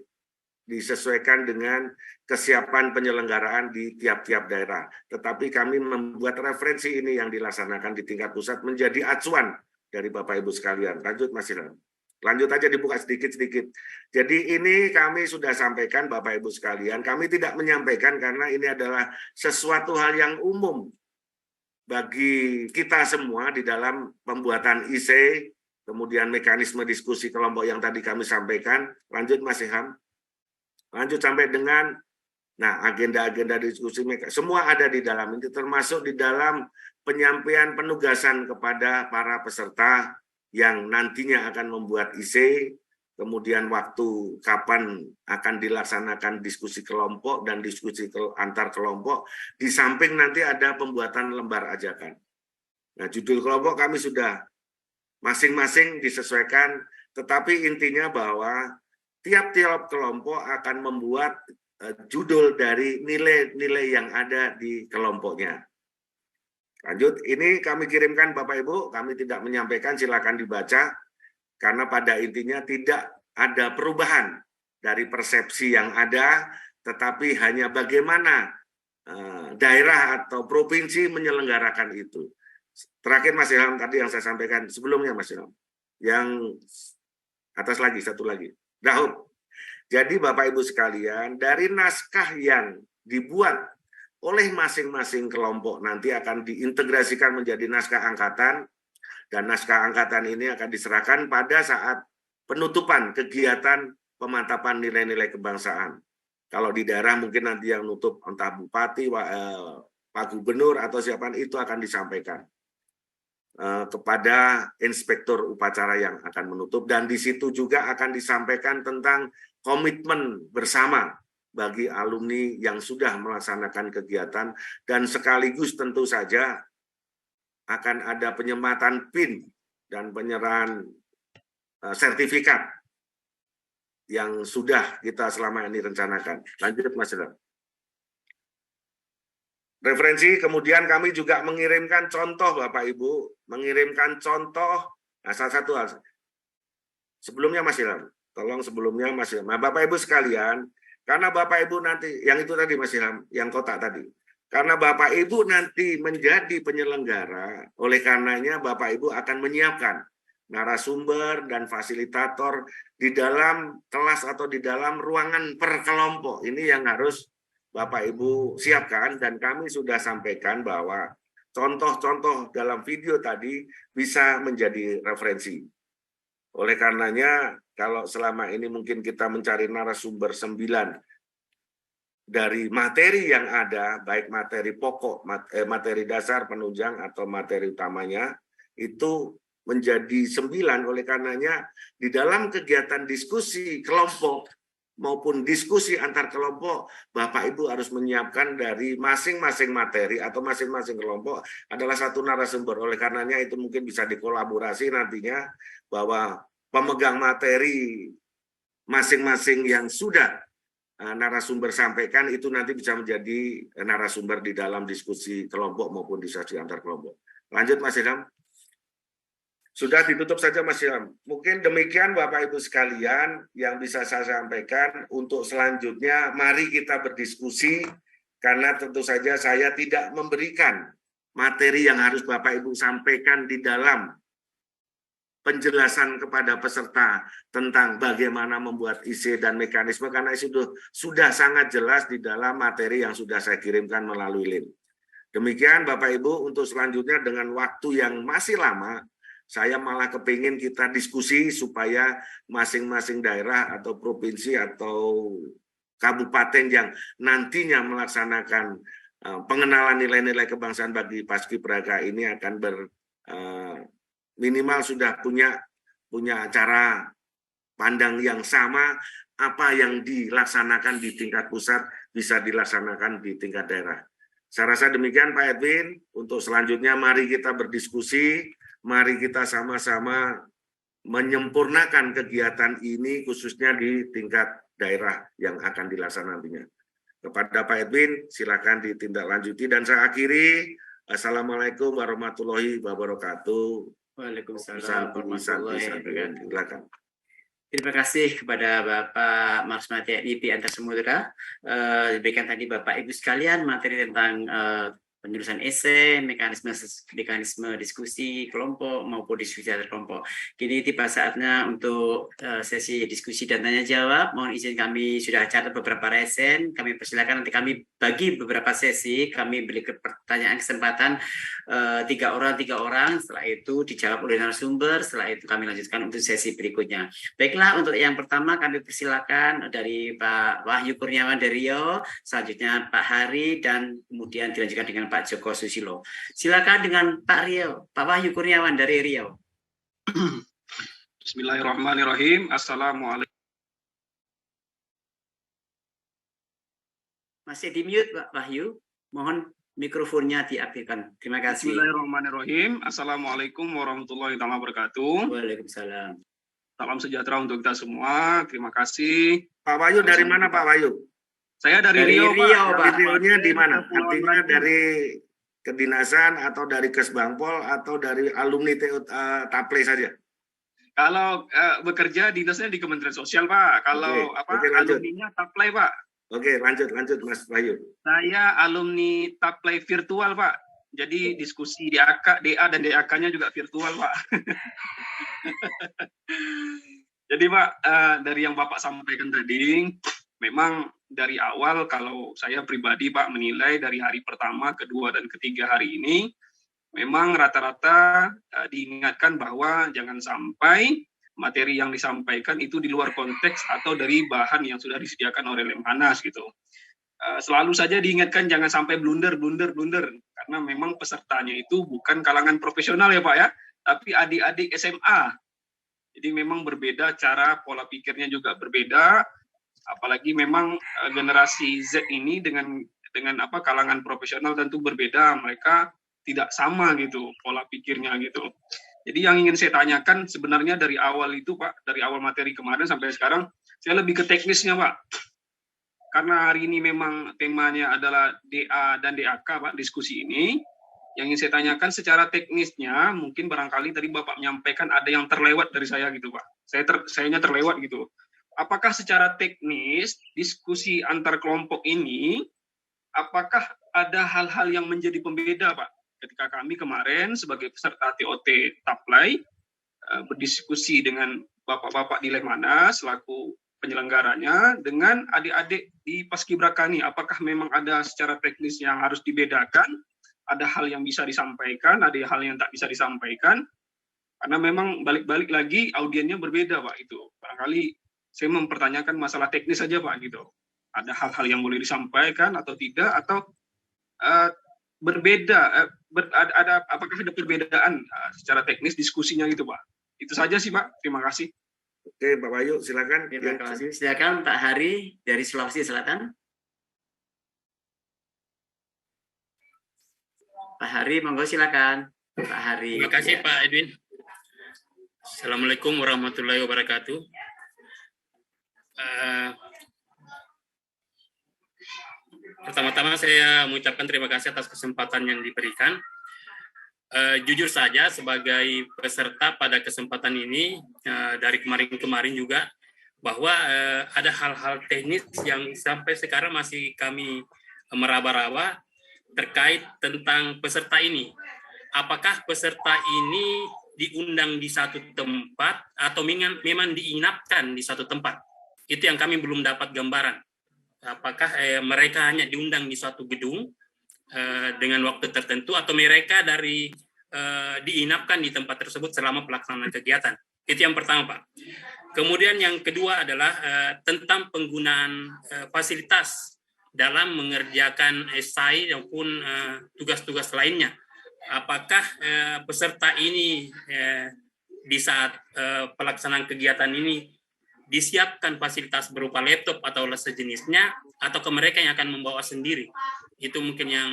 disesuaikan dengan kesiapan penyelenggaraan di tiap-tiap daerah. Tetapi kami membuat referensi ini yang dilaksanakan di tingkat pusat menjadi acuan dari Bapak Ibu sekalian. Lanjut Mas Ilham. Lanjut aja dibuka sedikit-sedikit. Jadi ini kami sudah sampaikan Bapak Ibu sekalian. Kami tidak menyampaikan karena ini adalah sesuatu hal yang umum bagi kita semua di dalam pembuatan IC, kemudian mekanisme diskusi kelompok yang tadi kami sampaikan. Lanjut Mas Ilham. Lanjut sampai dengan Nah, agenda-agenda diskusi semua ada di dalam ini, termasuk di dalam penyampaian penugasan kepada para peserta yang nantinya akan membuat IC, kemudian waktu kapan akan dilaksanakan diskusi kelompok dan diskusi antar kelompok, di samping nanti ada pembuatan lembar ajakan. Nah, judul kelompok kami sudah masing-masing disesuaikan, tetapi intinya bahwa tiap-tiap kelompok akan membuat judul dari nilai-nilai yang ada di kelompoknya. Lanjut, ini kami kirimkan Bapak Ibu, kami tidak menyampaikan, silakan dibaca, karena pada intinya tidak ada perubahan dari persepsi yang ada, tetapi hanya bagaimana daerah atau provinsi menyelenggarakan itu. Terakhir Mas Ilham tadi yang saya sampaikan sebelumnya Mas Ilham, yang atas lagi, satu lagi, Dahub. Jadi Bapak Ibu sekalian, dari naskah yang dibuat oleh masing-masing kelompok nanti akan diintegrasikan menjadi naskah angkatan, dan naskah angkatan ini akan diserahkan pada saat penutupan kegiatan pemantapan nilai-nilai kebangsaan. Kalau di daerah mungkin nanti yang nutup entah bupati, Pak Gubernur atau siapa itu akan disampaikan kepada inspektur upacara yang akan menutup, dan di situ juga akan disampaikan tentang komitmen bersama bagi alumni yang sudah melaksanakan kegiatan, dan sekaligus tentu saja akan ada penyematan PIN dan penyerahan sertifikat yang sudah kita selama ini rencanakan. Lanjut Mas Ilham. Referensi, kemudian kami juga mengirimkan contoh Bapak Ibu, mengirimkan contoh, nah salah satu hal. Sebelumnya Mas Ilham, tolong sebelumnya Mas Ilham. Nah, Bapak Ibu sekalian, karena Bapak Ibu nanti, yang itu tadi Mas Ilham, yang kotak tadi. Karena Bapak Ibu nanti menjadi penyelenggara, oleh karenanya Bapak Ibu akan menyiapkan narasumber dan fasilitator di dalam kelas atau di dalam ruangan per kelompok. Ini yang harus Bapak Ibu siapkan, dan kami sudah sampaikan bahwa contoh-contoh dalam video tadi bisa menjadi referensi. Oleh karenanya, kalau selama ini mungkin kita mencari narasumber 9 dari materi yang ada, baik materi pokok, materi dasar, penunjang, atau materi utamanya, itu menjadi 9. Oleh karenanya, di dalam kegiatan diskusi kelompok maupun diskusi antar kelompok, Bapak Ibu harus menyiapkan dari masing-masing materi atau masing-masing kelompok adalah satu narasumber. Oleh karenanya itu mungkin bisa dikolaborasi nantinya, bahwa pemegang materi masing-masing yang sudah narasumber sampaikan itu nanti bisa menjadi narasumber di dalam diskusi kelompok maupun diskusi antar kelompok. Lanjut Mas Ilham. Sudah ditutup saja Mas Ilham. Mungkin demikian Bapak Ibu sekalian yang bisa saya sampaikan. Untuk selanjutnya mari kita berdiskusi, karena tentu saja saya tidak memberikan materi yang harus Bapak Ibu sampaikan di dalam penjelasan kepada peserta tentang bagaimana membuat IC dan mekanisme, karena itu sudah sangat jelas di dalam materi yang sudah saya kirimkan melalui link. Demikian Bapak Ibu, untuk selanjutnya dengan waktu yang masih lama, saya malah kepingin kita diskusi supaya masing-masing daerah atau provinsi atau kabupaten yang nantinya melaksanakan pengenalan nilai-nilai kebangsaan bagi Paskibraka ini akan minimal sudah punya cara pandang yang sama, apa yang dilaksanakan di tingkat pusat bisa dilaksanakan di tingkat daerah. Saya rasa demikian Pak Edwin. Untuk selanjutnya mari kita berdiskusi, mari kita sama-sama menyempurnakan kegiatan ini khususnya di tingkat daerah yang akan dilaksanakan nantinya. Kepada Pak Edwin, silakan ditindaklanjuti, dan saya akhiri. Assalamualaikum warahmatullahi wabarakatuh. Waalaikumsalam warahmatullahi wabarakatuh. Silakan. Terima kasih kepada Bapak Marsmati IB Antar Samudera. Diberikan tadi Bapak Ibu sekalian materi tentang penulisan esai, mekanisme diskusi kelompok maupun diskusi antar kelompok. Kini tiba saatnya untuk sesi diskusi dan tanya jawab. Mohon izin, kami sudah catat beberapa resen. Kami persilakan nanti kami bagi beberapa sesi. Kami beri pertanyaan kesempatan 3 orang. Setelah itu dijawab oleh narasumber. Setelah itu kami lanjutkan untuk sesi berikutnya. Baiklah, untuk yang pertama kami persilakan dari Pak Wahyu Kurniawan dari Riau, selanjutnya Pak Hari, dan kemudian dilanjutkan dengan Pak Joko Susilo. Silakan dengan Pak Riau, Pak Wahyu Kurniawan dari Riau. Bismillahirrahmanirrahim. Assalamualaikum. Masih di mute Pak Wahyu. Mohon mikrofonnya diaktifkan. Terima kasih. Bismillahirrahmanirrahim. Assalamualaikum warahmatullahi wabarakatuh. Waalaikumsalam. Salam sejahtera untuk kita semua. Terima kasih. Pak Wahyu dari mana Pak Wahyu? Saya dari Riau, Pak. Riau-nya di mana? Artinya dari kedinasan atau dari Kesbangpol atau dari alumni Taplay saja? Kalau bekerja dinasnya di Kementerian Sosial, Pak. Kalau alumninya Taplay, Pak. Oke, lanjut Mas Wahyu. Saya alumni Taplay virtual, Pak. Jadi diskusi di AK, DA dan DAK-nya juga virtual, Pak. Jadi, Pak, dari yang Bapak sampaikan tadi, memang dari awal kalau saya pribadi, Pak, menilai dari hari pertama, kedua, dan ketiga hari ini, memang rata-rata diingatkan bahwa jangan sampai materi yang disampaikan itu di luar konteks atau dari bahan yang sudah disediakan oleh Lemhanas gitu. Selalu saja diingatkan jangan sampai blunder, karena memang pesertanya itu bukan kalangan profesional ya Pak ya, tapi adik-adik SMA. Jadi memang berbeda cara pola pikirnya juga berbeda, apalagi memang generasi Z ini dengan kalangan profesional tentu berbeda, mereka tidak sama gitu pola pikirnya gitu. Jadi yang ingin saya tanyakan sebenarnya dari awal itu Pak, dari awal materi kemarin sampai sekarang, saya lebih ke teknisnya Pak. Karena hari ini memang temanya adalah DA dan DAK Pak, diskusi ini. Yang ingin saya tanyakan secara teknisnya, mungkin barangkali tadi Bapak menyampaikan ada yang terlewat dari saya gitu Pak. Sayanya terlewat gitu. Apakah secara teknis diskusi antar kelompok ini, apakah ada hal-hal yang menjadi pembeda Pak? Ketika kami kemarin sebagai peserta TOT Taplay berdiskusi dengan bapak-bapak di Lemhanas selaku penyelenggaranya dengan adik-adik di Paskibraka ini, apakah memang ada secara teknis yang harus dibedakan? Ada hal yang bisa disampaikan, ada hal yang tak bisa disampaikan, karena memang balik-balik lagi audiennya berbeda Pak itu. Barangkali saya mempertanyakan masalah teknis saja Pak gitu. Ada hal-hal yang boleh disampaikan atau tidak, atau berbeda, apakah ada perbedaan secara teknis diskusinya gitu Pak. Itu saja sih Pak, terima kasih. Oke Pak Wahyu, silakan. Terima kasih. Silakan Pak Hari dari Sulawesi Selatan. Pak Hari, monggo silakan. Pak Hari. Terima kasih Pak Edwin. Assalamualaikum warahmatullahi wabarakatuh. Pertama-tama saya mengucapkan terima kasih atas kesempatan yang diberikan. Jujur saja sebagai peserta pada kesempatan ini dari kemarin juga bahwa ada hal-hal teknis yang sampai sekarang masih kami meraba-raba terkait tentang peserta ini. Apakah peserta ini diundang di satu tempat atau memang diinapkan di satu tempat? Itu yang kami belum dapat gambaran. Apakah mereka hanya diundang di suatu gedung dengan waktu tertentu atau mereka diinapkan di tempat tersebut selama pelaksanaan kegiatan? Itu yang pertama Pak. Kemudian yang kedua adalah tentang penggunaan fasilitas dalam mengerjakan esai maupun tugas-tugas lainnya. Apakah peserta ini di saat pelaksanaan kegiatan ini disiapkan fasilitas berupa laptop atau sejenisnya, atau ke mereka yang akan membawa sendiri? Itu mungkin yang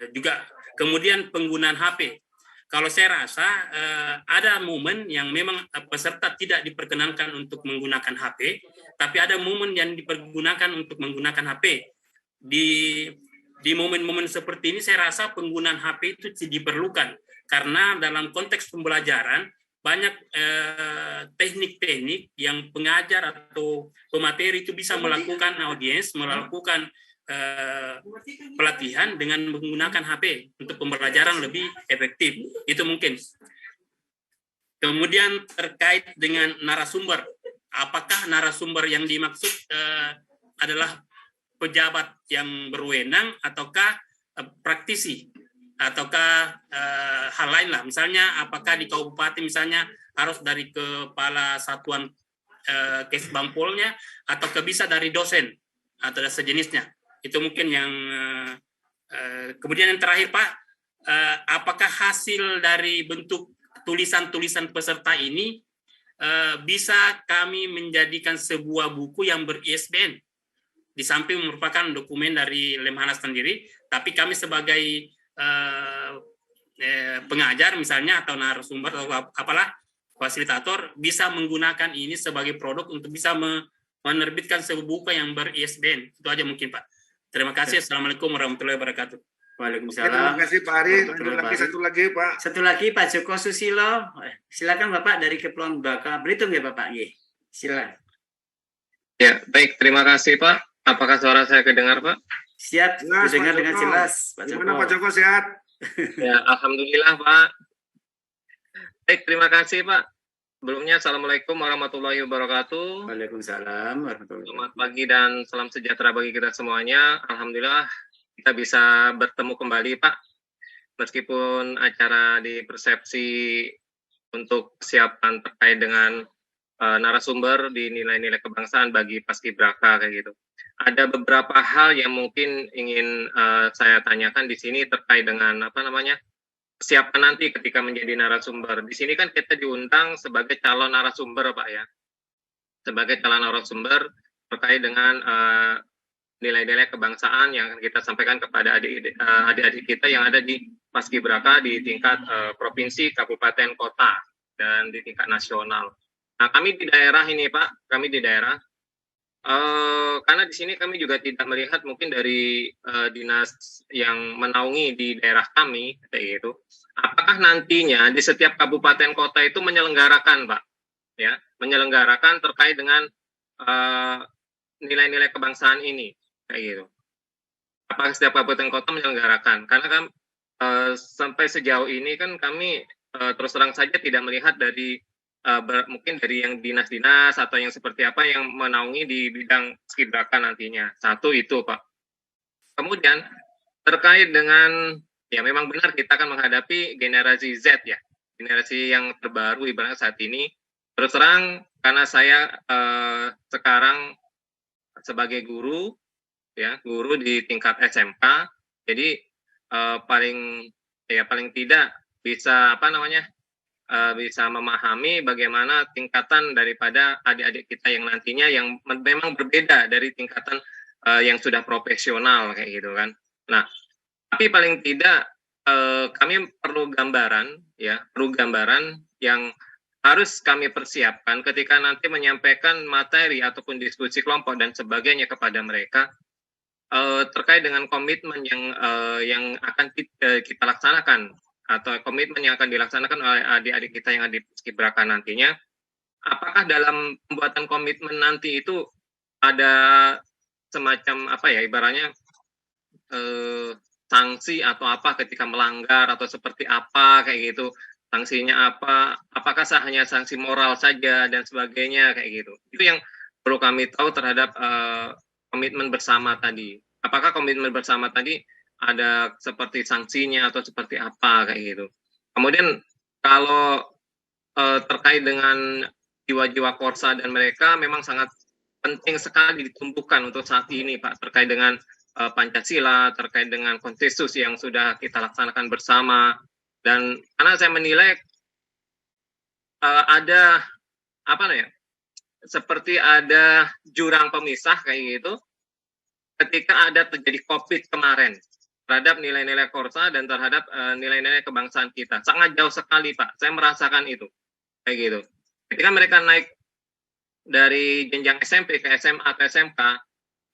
juga. Kemudian penggunaan HP. Kalau saya rasa ada momen yang memang peserta tidak diperkenankan untuk menggunakan HP, tapi ada momen yang dipergunakan untuk menggunakan HP. Di momen-momen seperti ini saya rasa penggunaan HP itu diperlukan, karena dalam konteks pembelajaran banyak teknik-teknik yang pengajar atau pemateri itu bisa melakukan audiens, melakukan pelatihan dengan menggunakan HP untuk pembelajaran lebih efektif. Itu mungkin. Kemudian terkait dengan narasumber, apakah narasumber yang dimaksud adalah pejabat yang berwenang ataukah praktisi ataukah hal lain lah, misalnya apakah di kabupaten misalnya harus dari kepala satuan Kesbampolnya atau bisa dari dosen atau sejenisnya. Itu mungkin yang kemudian yang terakhir Pak, apakah hasil dari bentuk tulisan-tulisan peserta ini bisa kami menjadikan sebuah buku yang ber-ISBN, di samping merupakan dokumen dari Lemhanas sendiri, tapi kami sebagai pengajar misalnya atau narasumber atau apalah fasilitator bisa menggunakan ini sebagai produk untuk bisa menerbitkan sebuah buku yang ber-ISBN. Itu aja mungkin Pak. Terima kasih. Assalamualaikum warahmatullahi wabarakatuh. Waalaikumsalam. Terima kasih Pak Ari. Satu lagi Pak. Satu lagi Pak Joko Susilo. Silakan Bapak dari Kepulauan Bangka Belitung ya Bapak. Silakan. Ya, baik. Terima kasih Pak. Apakah suara saya kedengar Pak? Siap, terdengar dengan jelas Pak Joko. Gimana Pak Joko, sehat? Ya, alhamdulillah Pak. Baik, terima kasih Pak. Sebelumnya Assalamualaikum warahmatullahi wabarakatuh. Waalaikumsalam warahmatullahi wabarakatuh. Selamat pagi dan salam sejahtera bagi kita semuanya. Alhamdulillah kita bisa bertemu kembali Pak. Meskipun acara di Persepsi untuk kesiapan terkait dengan narasumber di nilai-nilai kebangsaan bagi Paskibraka kayak gitu. Ada beberapa hal yang mungkin ingin saya tanyakan di sini terkait dengan kesiapan nanti ketika menjadi narasumber. Di sini kan kita diundang sebagai calon narasumber Pak ya. Sebagai calon narasumber terkait dengan nilai-nilai kebangsaan yang akan kita sampaikan kepada adik-adik kita yang ada di Paskibraka di tingkat provinsi, kabupaten, kota, dan di tingkat nasional. Nah, kami di daerah ini Pak, karena di sini kami juga tidak melihat mungkin dari dinas yang menaungi di daerah kami kayak gitu. Apakah nantinya di setiap kabupaten kota itu menyelenggarakan Pak, ya, menyelenggarakan terkait dengan nilai-nilai kebangsaan ini kayak gitu. Apakah setiap kabupaten kota menyelenggarakan? Karena kan sampai sejauh ini kan kami terus terang saja tidak melihat dari mungkin dari yang dinas-dinas atau yang seperti apa yang menaungi di bidang Paskibraka nantinya. Satu itu Pak. Kemudian terkait dengan, ya memang benar kita akan menghadapi generasi Z ya, generasi yang terbaru ibaratnya saat ini. Terus terang karena saya sekarang sebagai guru ya, guru di tingkat SMK, jadi paling tidak bisa bisa memahami bagaimana tingkatan daripada adik-adik kita yang nantinya yang memang berbeda dari tingkatan yang sudah profesional kayak gitu kan. Nah, tapi paling tidak kami perlu gambaran yang harus kami persiapkan ketika nanti menyampaikan materi ataupun diskusi kelompok dan sebagainya kepada mereka terkait dengan komitmen yang akan kita laksanakan atau komitmen yang akan dilaksanakan oleh adik-adik kita yang ada di Paskibraka nantinya. Apakah dalam pembuatan komitmen nanti itu ada semacam ibaratnya sanksi atau apa ketika melanggar atau seperti apa kayak gitu, sanksinya apa, apakah hanya sanksi moral saja dan sebagainya kayak gitu. Itu yang perlu kami tahu terhadap komitmen bersama tadi. Apakah komitmen bersama tadi ada seperti sanksinya atau seperti apa kayak gitu. Kemudian kalau terkait dengan jiwa-jiwa Korsa dan mereka memang sangat penting sekali ditumbuhkan untuk saat ini Pak, terkait dengan Pancasila, terkait dengan konsensus yang sudah kita laksanakan bersama. Dan karena saya menilai ada seperti ada jurang pemisah kayak gitu ketika ada terjadi COVID kemarin terhadap nilai-nilai Korsa dan terhadap nilai-nilai kebangsaan kita. Sangat jauh sekali Pak, saya merasakan itu kayak gitu. Ketika mereka naik dari jenjang SMP ke SMA ke SMK,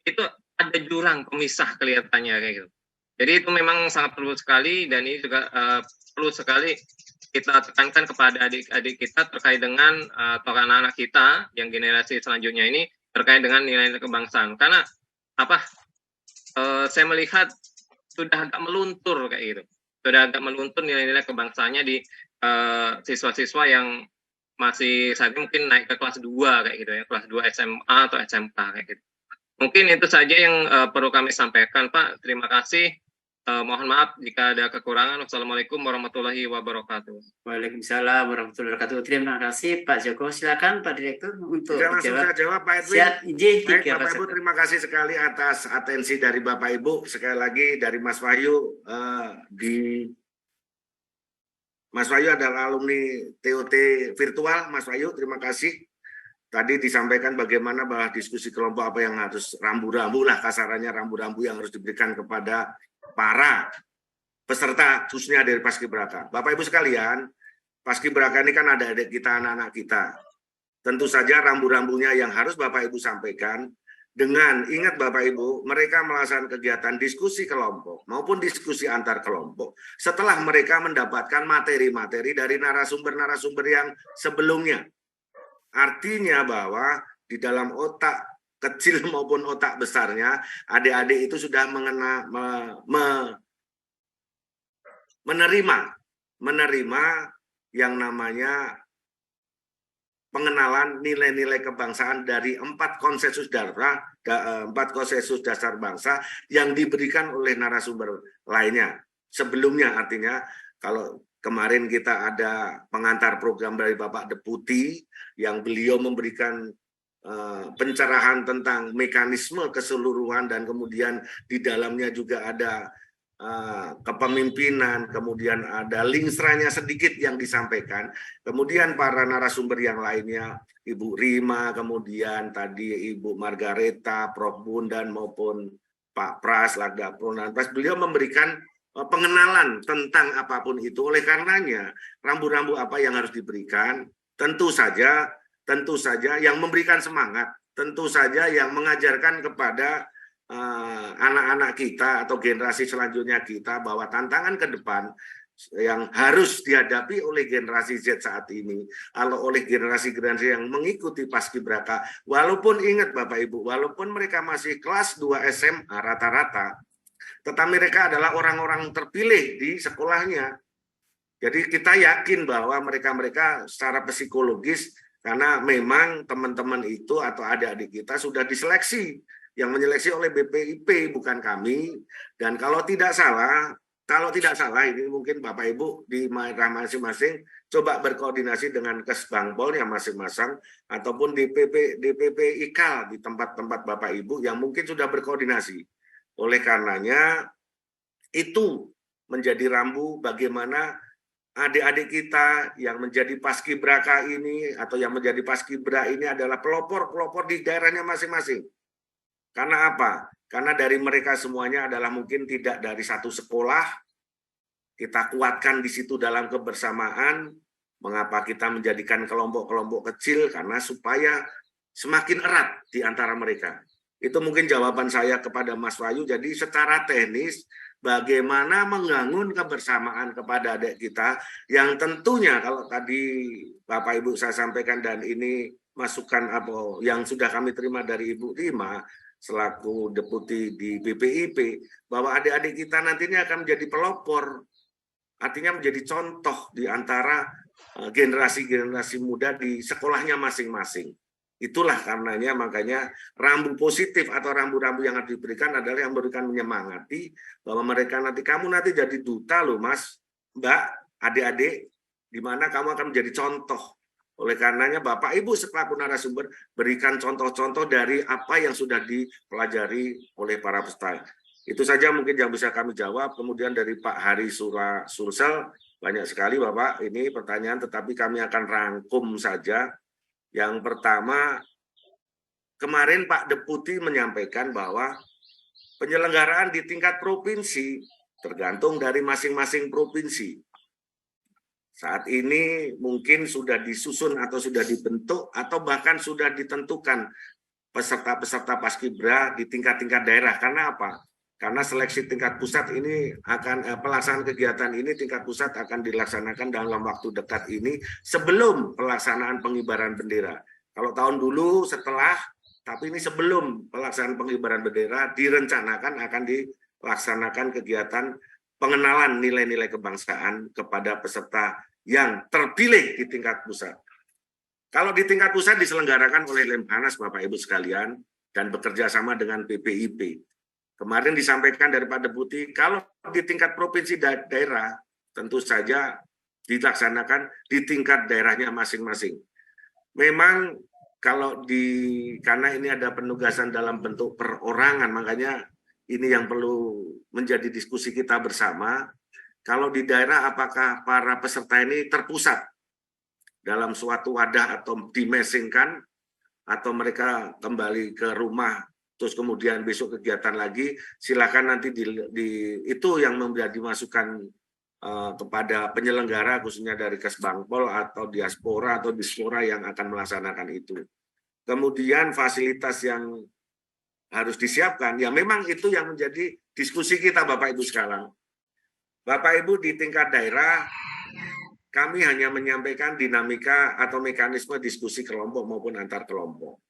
itu ada jurang pemisah kelihatannya kayak gitu. Jadi itu memang sangat perlu sekali, dan ini juga perlu sekali kita tekankan kepada adik-adik kita terkait dengan atau anak-anak kita yang generasi selanjutnya ini terkait dengan nilai-nilai kebangsaan. Karena saya melihat sudah agak meluntur kayak gitu. Sudah agak meluntur nilai-nilai kebangsaannya di siswa-siswa yang masih saat ini mungkin naik ke kelas 2 kayak gitu ya, kelas 2 SMA atau SMK kayak gitu. Mungkin itu saja yang perlu kami sampaikan, Pak. Terima kasih. Mohon maaf jika ada kekurangan. Wassalamualaikum warahmatullahi wabarakatuh. Waalaikumsalam warahmatullahi wabarakatuh. Terima kasih Pak Joko. Silakan Pak Direktur untuk Sudah langsung saya jawab Pak Edwin. Siap, izin Baik, tiga Bapak Ibu, terima kasih sekali atas atensi dari Bapak Ibu. Sekali lagi dari Mas Wahyu, Mas Wahyu adalah alumni TOT virtual. Mas Wahyu, terima kasih. Tadi disampaikan bagaimana bahwa diskusi kelompok apa yang harus rambu-rambu lah, kasarannya rambu-rambu yang harus diberikan kepada para peserta, khususnya dari Paskibraka. Bapak Ibu sekalian, Paskibraka ini kan ada adik kita, anak-anak kita. Tentu saja rambu-rambunya yang harus Bapak Ibu sampaikan, dengan ingat Bapak Ibu, mereka melaksanakan kegiatan diskusi kelompok maupun diskusi antar kelompok setelah mereka mendapatkan materi-materi dari narasumber-narasumber yang sebelumnya. Artinya bahwa di dalam otak kecil maupun otak besarnya, adik-adik itu sudah menerima yang namanya pengenalan nilai-nilai kebangsaan dari 4 konsensus dasar bangsa yang diberikan oleh narasumber lainnya. Sebelumnya artinya kalau kemarin kita ada pengantar program dari Bapak Deputi yang beliau memberikan pencerahan tentang mekanisme keseluruhan dan kemudian di dalamnya juga ada kepemimpinan, kemudian ada linksranya sedikit yang disampaikan, kemudian para narasumber yang lainnya, Ibu Rima, kemudian tadi Ibu Margareta, Prof. Bundan maupun Pak Pras, Lagda Pras, beliau memberikan pengenalan tentang apapun itu. Oleh karenanya rambu-rambu apa yang harus diberikan, tentu saja yang memberikan semangat, tentu saja yang mengajarkan kepada anak-anak kita atau generasi selanjutnya kita bahwa tantangan ke depan yang harus dihadapi oleh generasi Z saat ini, atau oleh generasi-generasi yang mengikuti Paskibraka, walaupun ingat Bapak Ibu, walaupun mereka masih kelas 2 SMA rata-rata, tetapi mereka adalah orang-orang terpilih di sekolahnya. Jadi kita yakin bahwa mereka secara psikologis, karena memang teman-teman itu atau adik-adik kita sudah diseleksi, yang menyeleksi oleh BPIP bukan kami. Dan kalau tidak salah ini mungkin Bapak Ibu di daerah masing-masing coba berkoordinasi dengan Kesbangpolnya masing-masing ataupun DPP IKAL di tempat-tempat Bapak Ibu yang mungkin sudah berkoordinasi. Oleh karenanya itu menjadi rambu bagaimana adik-adik kita yang menjadi Paskibraka ini atau yang menjadi Paskibra ini adalah pelopor-pelopor di daerahnya masing-masing. Karena apa? Karena dari mereka semuanya adalah mungkin tidak dari satu sekolah. Kita kuatkan di situ dalam kebersamaan. Mengapa kita menjadikan kelompok-kelompok kecil? Karena supaya semakin erat di antara mereka. Itu mungkin jawaban saya kepada Mas Wahyu. Jadi secara teknis, bagaimana membangun kebersamaan kepada adik kita yang tentunya kalau tadi Bapak Ibu saya sampaikan dan ini masukan apa yang sudah kami terima dari Ibu Rima selaku deputi di BPIP, bahwa adik-adik kita nantinya akan menjadi pelopor, artinya menjadi contoh di antara generasi-generasi muda di sekolahnya masing-masing. Itulah karenanya makanya rambu positif atau rambu-rambu yang harus diberikan adalah yang memberikan menyemangati bahwa mereka nanti, kamu nanti jadi duta loh Mas, Mbak, adik-adik, di mana kamu akan menjadi contoh. Oleh karenanya Bapak Ibu selaku narasumber berikan contoh-contoh dari apa yang sudah dipelajari oleh para peserta. Itu saja mungkin yang bisa kami jawab. Kemudian dari Pak Hari Sulsel, banyak sekali Bapak ini pertanyaan, tetapi kami akan rangkum saja. Yang pertama, kemarin Pak Deputi menyampaikan bahwa penyelenggaraan di tingkat provinsi tergantung dari masing-masing provinsi. Saat ini mungkin sudah disusun atau sudah dibentuk atau bahkan sudah ditentukan peserta-peserta Paskibra di tingkat-tingkat daerah. Karena apa? Karena seleksi tingkat pusat ini akan pelaksanaan kegiatan ini tingkat pusat akan dilaksanakan dalam waktu dekat ini sebelum pelaksanaan pengibaran bendera. Kalau tahun dulu setelah Tapi ini sebelum pelaksanaan pengibaran bendera direncanakan akan dilaksanakan kegiatan pengenalan nilai-nilai kebangsaan kepada peserta yang terpilih di tingkat pusat. Kalau di tingkat pusat diselenggarakan oleh Lemhanas, Bapak Ibu sekalian, dan bekerja sama dengan BPIP. Kemarin disampaikan dari Pak Deputi, kalau di tingkat provinsi daerah, tentu saja dilaksanakan di tingkat daerahnya masing-masing. Memang kalau karena ini ada penugasan dalam bentuk perorangan, makanya ini yang perlu menjadi diskusi kita bersama. Kalau di daerah, apakah para peserta ini terpusat dalam suatu wadah atau dimesingkan, atau mereka kembali ke rumah, terus kemudian besok kegiatan lagi, silakan nanti itu yang menjadi masukan kepada penyelenggara khususnya dari Kesbangpol atau diaspora yang akan melaksanakan itu. Kemudian fasilitas yang harus disiapkan, ya memang itu yang menjadi diskusi kita Bapak Ibu sekarang. Bapak Ibu di tingkat daerah, kami hanya menyampaikan dinamika atau mekanisme diskusi kelompok maupun antar kelompok.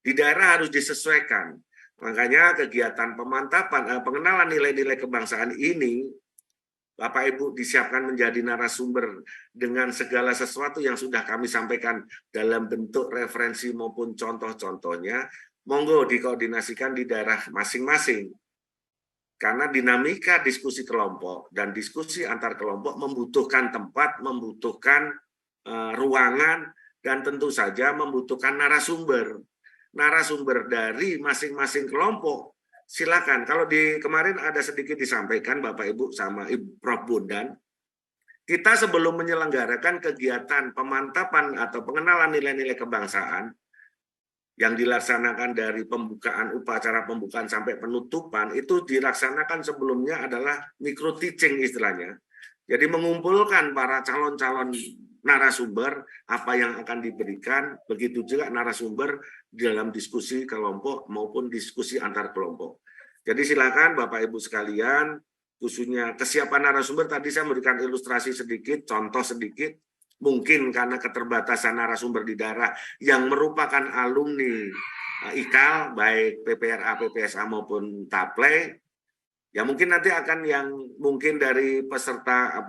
Di daerah harus disesuaikan. Makanya kegiatan pemantapan, pengenalan nilai-nilai kebangsaan ini Bapak Ibu disiapkan menjadi narasumber dengan segala sesuatu yang sudah kami sampaikan dalam bentuk referensi maupun contoh-contohnya, monggo dikoordinasikan di daerah masing-masing. Karena dinamika diskusi kelompok dan diskusi antar kelompok membutuhkan tempat, membutuhkan ruangan, dan tentu saja membutuhkan narasumber. Narasumber dari masing-masing kelompok. Silakan, kalau kemarin ada sedikit disampaikan Bapak Ibu sama Ibu Prof Bondan, kita sebelum menyelenggarakan kegiatan pemantapan atau pengenalan nilai-nilai kebangsaan yang dilaksanakan dari upacara pembukaan sampai penutupan, itu dilaksanakan sebelumnya adalah micro teaching istilahnya. Jadi mengumpulkan para calon-calon narasumber apa yang akan diberikan, begitu juga narasumber di dalam diskusi kelompok maupun diskusi antar kelompok. Jadi silakan Bapak Ibu sekalian, khususnya kesiapan narasumber, tadi saya memberikan ilustrasi sedikit, contoh sedikit, mungkin karena keterbatasan narasumber di daerah yang merupakan alumni IKAL, baik PPRA, PPSA maupun TAPLE, ya mungkin nanti akan yang mungkin dari peserta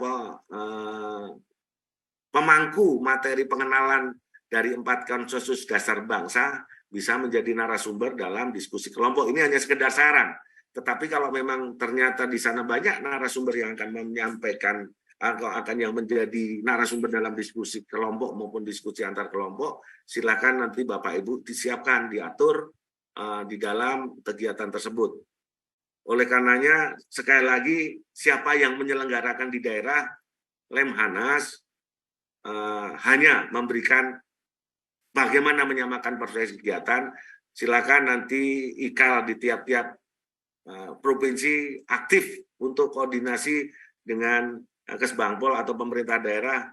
pemangku materi pengenalan dari 4 konsensus dasar bangsa bisa menjadi narasumber dalam diskusi kelompok. Ini hanya sekedar saran. Tetapi kalau memang ternyata di sana banyak narasumber yang akan menyampaikan atau akan yang menjadi narasumber dalam diskusi kelompok maupun diskusi antar kelompok, silakan nanti Bapak Ibu disiapkan, diatur di dalam kegiatan tersebut. Oleh karenanya, sekali lagi, siapa yang menyelenggarakan di daerah, Lemhanas hanya memberikan bagaimana menyamakan proses kegiatan. Silakan nanti IKAL di tiap-tiap provinsi aktif untuk koordinasi dengan Kesbangpol atau pemerintah daerah,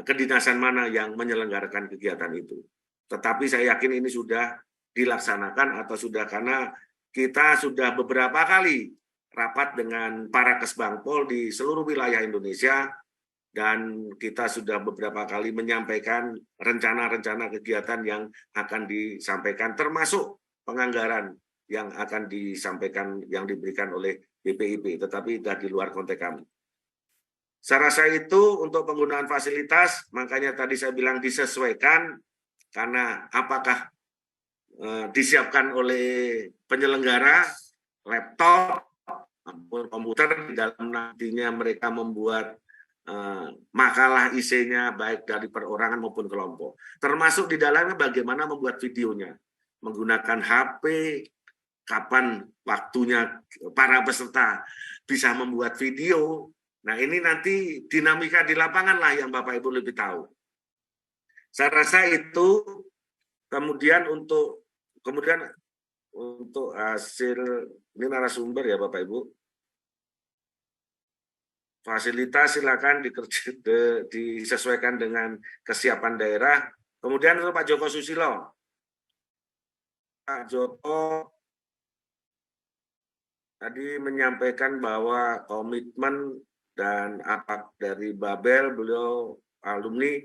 kedinasan mana yang menyelenggarakan kegiatan itu. Tetapi saya yakin ini sudah dilaksanakan atau sudah, karena kita sudah beberapa kali rapat dengan para Kesbangpol di seluruh wilayah Indonesia, dan kita sudah beberapa kali menyampaikan rencana-rencana kegiatan yang akan disampaikan, termasuk penganggaran yang akan disampaikan, yang diberikan oleh BPIP, tetapi sudah di luar konteks kami. Saya rasa itu untuk penggunaan fasilitas, makanya tadi saya bilang disesuaikan, karena apakah disiapkan oleh penyelenggara laptop maupun komputer, di dalam nantinya mereka membuat makalah isinya baik dari perorangan maupun kelompok. Termasuk di dalamnya bagaimana membuat videonya, menggunakan HP, kapan waktunya para peserta bisa membuat video. Nah ini nanti dinamika di lapangan lah yang Bapak Ibu lebih tahu. Saya rasa itu. Kemudian untuk hasil, ini narasumber ya Bapak Ibu. Fasilitas silakan disesuaikan dengan kesiapan daerah. Kemudian untuk Pak Joko Susilo. Pak Joko tadi menyampaikan bahwa komitmen dan apa dari Babel, beliau alumni.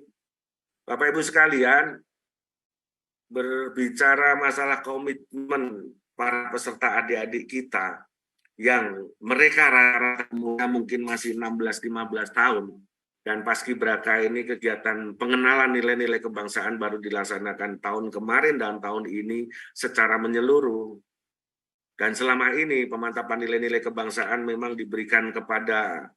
Bapak Ibu sekalian, berbicara masalah komitmen para peserta adik-adik kita yang mereka rata-rata mungkin masih 16-15 tahun, dan Paskibraka ini kegiatan pengenalan nilai-nilai kebangsaan baru dilaksanakan tahun kemarin dan tahun ini secara menyeluruh. Dan selama ini pemantapan nilai-nilai kebangsaan memang diberikan kepada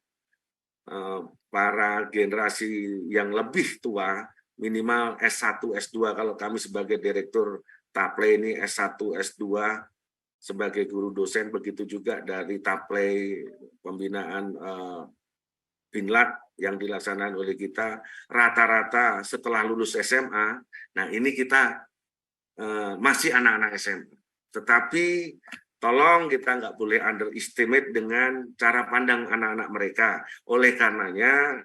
para generasi yang lebih tua, minimal S1, S2. Kalau kami sebagai Direktur Taplay ini S1, S2 sebagai guru dosen, begitu juga dari Taplay pembinaan Binlat yang dilaksanakan oleh kita, rata-rata setelah lulus SMA, nah ini kita masih anak-anak SMA. Tetapi tolong kita nggak boleh underestimate dengan cara pandang anak-anak mereka. Oleh karenanya,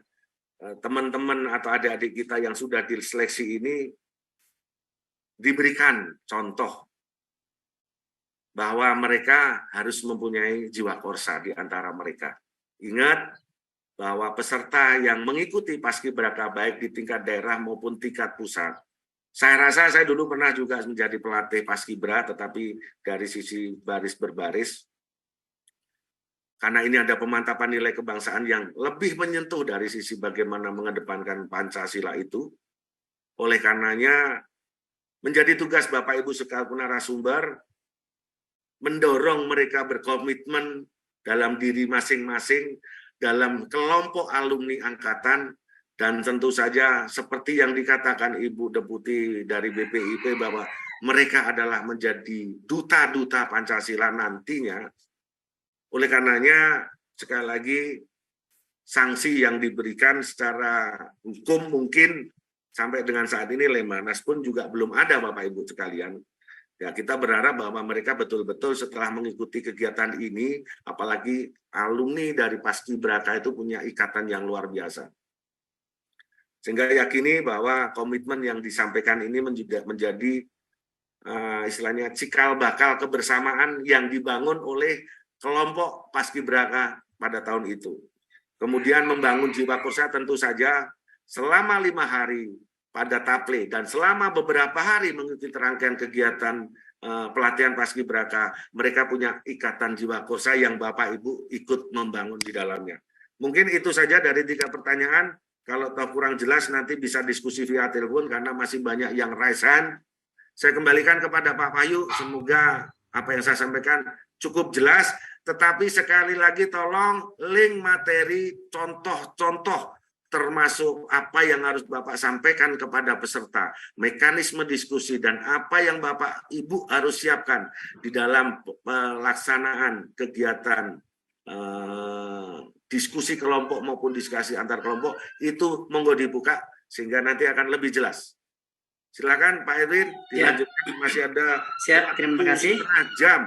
teman-teman atau adik-adik kita yang sudah diseleksi ini diberikan contoh bahwa mereka harus mempunyai jiwa korsa di antara mereka. Ingat bahwa peserta yang mengikuti Paskibraka baik di tingkat daerah maupun tingkat pusat, saya rasa saya dulu pernah juga menjadi pelatih Paskibra, tetapi dari sisi baris berbaris, karena ini ada pemantapan nilai kebangsaan yang lebih menyentuh dari sisi bagaimana mengedepankan Pancasila itu. Oleh karenanya, menjadi tugas Bapak Ibu sekalian narasumber, mendorong mereka berkomitmen dalam diri masing-masing, dalam kelompok alumni angkatan, dan tentu saja seperti yang dikatakan Ibu Deputi dari BPIP bahwa mereka adalah menjadi duta-duta Pancasila nantinya. Oleh karenanya, sekali lagi, sanksi yang diberikan secara hukum mungkin sampai dengan saat ini Lemhanas pun juga belum ada, Bapak Ibu sekalian. Ya, kita berharap bahwa mereka betul-betul setelah mengikuti kegiatan ini, apalagi alumni dari Paskibraka itu punya ikatan yang luar biasa. Sehingga yakini bahwa komitmen yang disampaikan ini menjadi istilahnya cikal bakal kebersamaan yang dibangun oleh kelompok Paskibraka pada tahun itu. Kemudian membangun jiwa korsa tentu saja selama 5 hari pada Taplay dan selama beberapa hari mengikuti rangkaian kegiatan pelatihan Paskibraka, mereka punya ikatan jiwa korsa yang Bapak Ibu ikut membangun di dalamnya. Mungkin itu saja dari 3 pertanyaan. Kalau tahu kurang jelas nanti bisa diskusi via telepon karena masih banyak yang raise hand. Saya kembalikan kepada Pak Payu, semoga apa yang saya sampaikan cukup jelas, tetapi sekali lagi tolong link materi, contoh-contoh, termasuk apa yang harus Bapak sampaikan kepada peserta, mekanisme diskusi, dan apa yang Bapak Ibu harus siapkan di dalam pelaksanaan kegiatan diskusi kelompok maupun diskusi antar kelompok, itu monggo dibuka sehingga nanti akan lebih jelas. Silakan Pak Edwin, dilanjutkan. Masih ada siap, terima kasih. Setengah jam.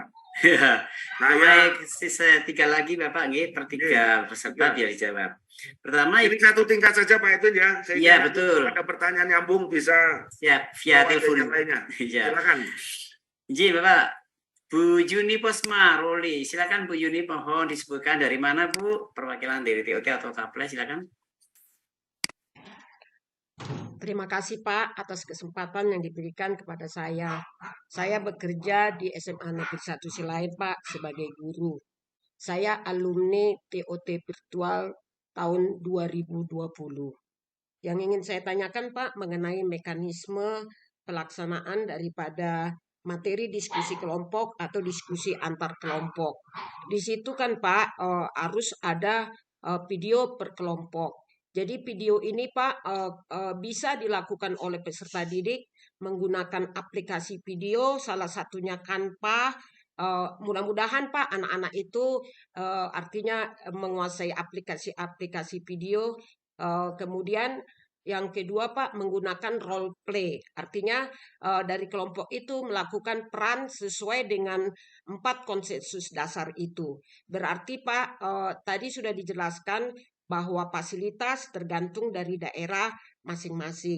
Ya, baik, sisa 3 lagi Bapak, per 3 peserta dia dijawab. Pertama, ini 1 tingkat saja Pak Edwin ya. Iya, betul. Ada pertanyaan nyambung bisa siap via telepon lainnya. Ya. Silakan. Ji, Bapak. Bu Yuni Posma Roli, silakan Bu Yuni, mohon disebutkan dari mana Bu, perwakilan dari TOT atau Taplay, silakan. Terima kasih Pak atas kesempatan yang diberikan kepada saya. Saya bekerja di SMA Negeri 1 Silain Pak sebagai guru. Saya alumni TOT virtual tahun 2020. Yang ingin saya tanyakan Pak mengenai mekanisme pelaksanaan daripada materi diskusi kelompok atau diskusi antar kelompok. Di situ kan Pak harus ada video per kelompok. Jadi video ini Pak bisa dilakukan oleh peserta didik menggunakan aplikasi video, salah satunya Canva. Mudah-mudahan Pak anak-anak itu artinya menguasai aplikasi-aplikasi video. Kemudian yang kedua Pak menggunakan role play, artinya dari kelompok itu melakukan peran sesuai dengan 4 konsensus dasar itu. Berarti Pak tadi sudah dijelaskan bahwa fasilitas tergantung dari daerah masing-masing.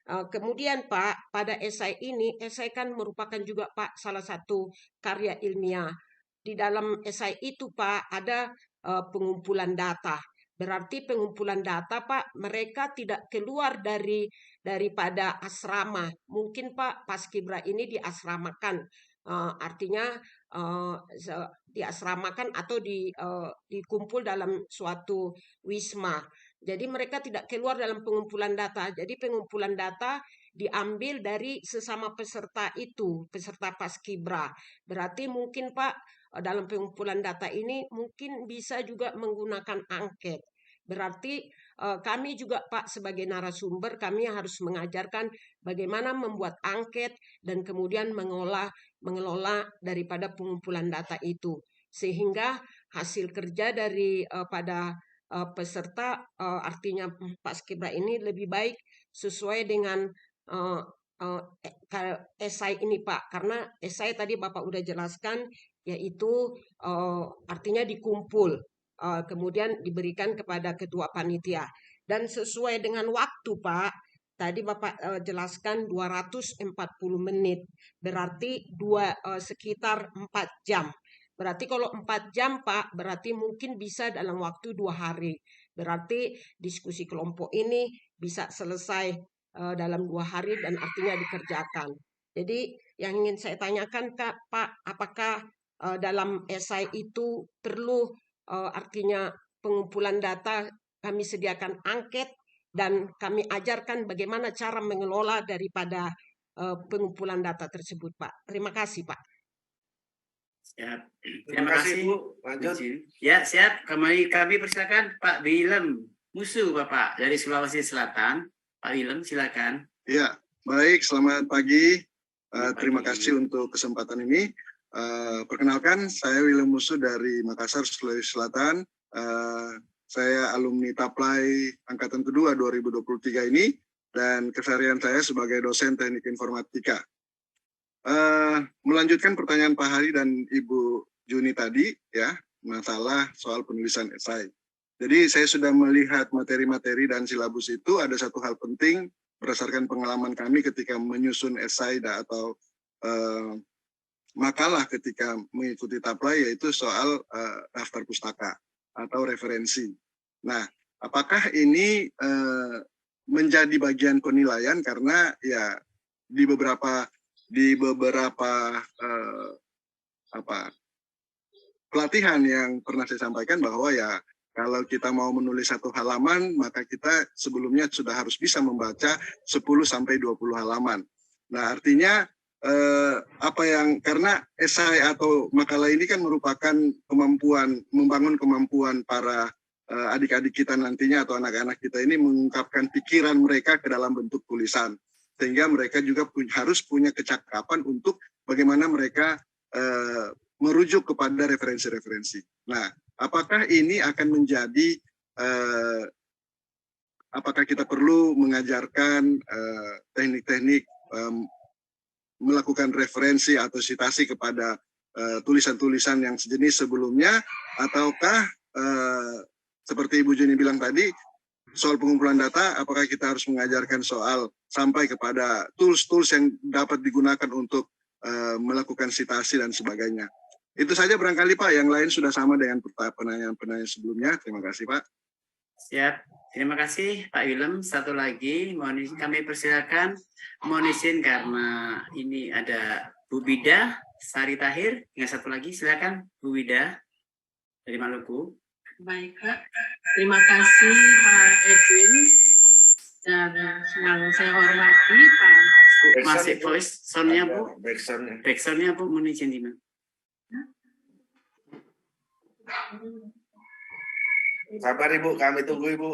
Kemudian Pak, pada esai ini, esai kan merupakan juga Pak salah satu karya ilmiah. Di dalam esai itu Pak ada pengumpulan data. Berarti pengumpulan data, Pak, mereka tidak keluar daripada asrama. Mungkin Pak Paskibra ini diasramakan, artinya diasramakan atau dikumpul dalam suatu wisma. Jadi mereka tidak keluar dalam pengumpulan data. Jadi pengumpulan data diambil dari sesama peserta itu, peserta Paskibra. Berarti mungkin Pak, dalam pengumpulan data ini mungkin bisa juga menggunakan angket. Berarti kami juga Pak sebagai narasumber kami harus mengajarkan bagaimana membuat angket dan kemudian mengelola daripada pengumpulan data itu. Sehingga hasil kerja dari pada peserta artinya Paskibra ini lebih baik sesuai dengan esai ini Pak. Karena esai tadi Bapak udah jelaskan yaitu artinya dikumpul, kemudian diberikan kepada ketua panitia. Dan sesuai dengan waktu Pak, tadi Bapak jelaskan 240 menit, berarti sekitar 4 jam. Berarti kalau 4 jam Pak, berarti mungkin bisa dalam waktu 2 hari. Berarti diskusi kelompok ini bisa selesai dalam 2 hari dan artinya dikerjakan. Jadi yang ingin saya tanyakan Pak, apakah dalam esai itu perlu artinya pengumpulan data, kami sediakan angket dan kami ajarkan bagaimana cara mengelola daripada pengumpulan data tersebut Pak. Terima kasih Pak. Siap. Terima kasih Bu. Lanjut. Ya, siap. Kami persilakan Pak Willem Musu Bapak dari Sulawesi Selatan. Pak Willem silakan. Ya, baik. Selamat pagi. Terima pagi. kasih untuk kesempatan ini. Perkenalkan, saya Willem Musu dari Makassar, Sulawesi Selatan. Saya alumni Taplai Angkatan Kedua 2023 ini, dan keseharian saya sebagai dosen teknik informatika. Melanjutkan pertanyaan Pak Hari dan Ibu Juni tadi, ya, masalah soal penulisan esai. Jadi saya sudah melihat materi-materi dan silabus itu, ada satu hal penting berdasarkan pengalaman kami ketika menyusun esai atau makalah ketika mengikuti Taplai, yaitu soal daftar pustaka atau referensi. Nah, apakah ini menjadi bagian penilaian karena ya di beberapa pelatihan yang pernah saya sampaikan bahwa ya kalau kita mau menulis 1 halaman maka kita sebelumnya sudah harus bisa membaca 10 sampai 20 halaman. Nah, artinya karena esai atau makalah ini kan merupakan membangun kemampuan para adik-adik kita nantinya atau anak-anak kita ini mengungkapkan pikiran mereka ke dalam bentuk tulisan, sehingga mereka juga harus punya kecakapan untuk bagaimana mereka merujuk kepada referensi-referensi. Nah, apakah ini akan menjadi apakah kita perlu mengajarkan teknik-teknik melakukan referensi atau citasi kepada tulisan-tulisan yang sejenis sebelumnya, ataukah seperti Ibu Juni bilang tadi, soal pengumpulan data, apakah kita harus mengajarkan soal sampai kepada tools-tools yang dapat digunakan untuk melakukan citasi dan sebagainya. Itu saja barangkali Pak, yang lain sudah sama dengan penanya-penanya sebelumnya. Terima kasih Pak. Siap. Terima kasih Pak Willem. Satu lagi, kami persilakan, mohon izin karena ini ada Bu Bida Sari Tahir. Yang satu lagi, silakan Bu Bida dari Maluku. Baik Pak, terima kasih Pak Edwin dan yang saya hormati Pak. Masih voice soundnya Bu? Backsoundnya. Backsoundnya Bu, mohon izin di mana? Sabar Ibu, kami tunggu Ibu.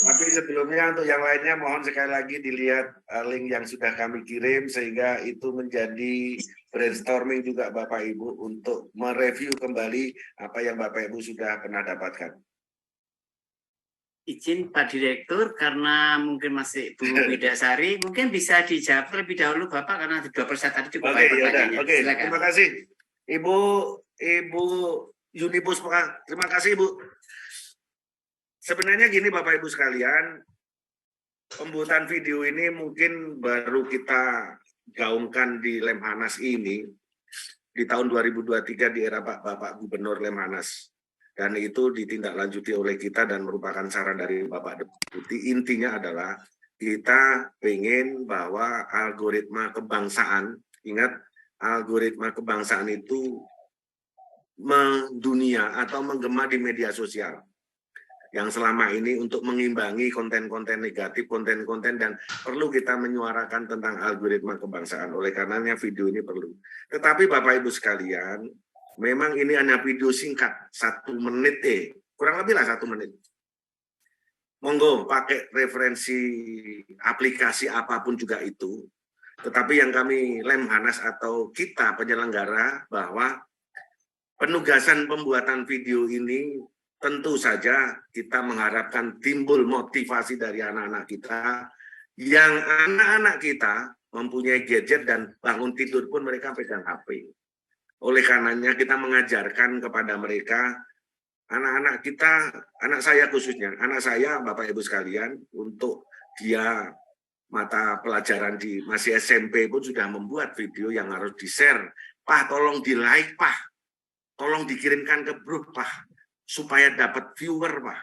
Tapi sebelumnya untuk yang lainnya mohon sekali lagi dilihat link yang sudah kami kirim sehingga itu menjadi brainstorming juga Bapak Ibu untuk mereview kembali apa yang Bapak Ibu sudah pernah dapatkan. Izin Pak Direktur, karena mungkin masih Bu Widasari, mungkin bisa dijawab terlebih dahulu Bapak karena 2% tadi cukup banyak pertanyaannya. Oke, Silakan. terima kasih. Ibu Yuni Puspa, terima kasih Ibu. Sebenarnya gini Bapak Ibu sekalian, pembuatan video ini mungkin baru kita gaungkan di Lemhanas ini. di tahun 2023 di era Bapak Gubernur Lemhanas. Dan itu ditindaklanjuti oleh kita dan merupakan saran dari Bapak Deputi. Intinya adalah kita pengen bahwa algoritma kebangsaan, ingat algoritma kebangsaan itu mendunia atau menggema di media sosial. Yang selama ini untuk mengimbangi konten-konten negatif, konten-konten, dan perlu kita menyuarakan tentang algoritma kebangsaan. Oleh karenanya video ini perlu. Tetapi Bapak Ibu sekalian, memang ini hanya video singkat, 1 menit, kurang lebih lah 1 menit. Monggo pakai referensi aplikasi apapun juga itu. Tetapi yang kami Lemhanas atau kita penyelenggara bahwa penugasan pembuatan video ini tentu saja kita mengharapkan timbul motivasi dari anak-anak kita, yang anak-anak kita mempunyai gadget dan bangun tidur pun mereka pegang HP. Oleh karenanya kita mengajarkan kepada mereka, anak-anak kita, anak saya khususnya, anak saya Bapak Ibu sekalian, untuk dia mata pelajaran di masih SMP pun sudah membuat video yang harus di-share. Pak, tolong di-like, Pak. Tolong dikirimkan ke grup, Pak, supaya dapat viewer, Pak.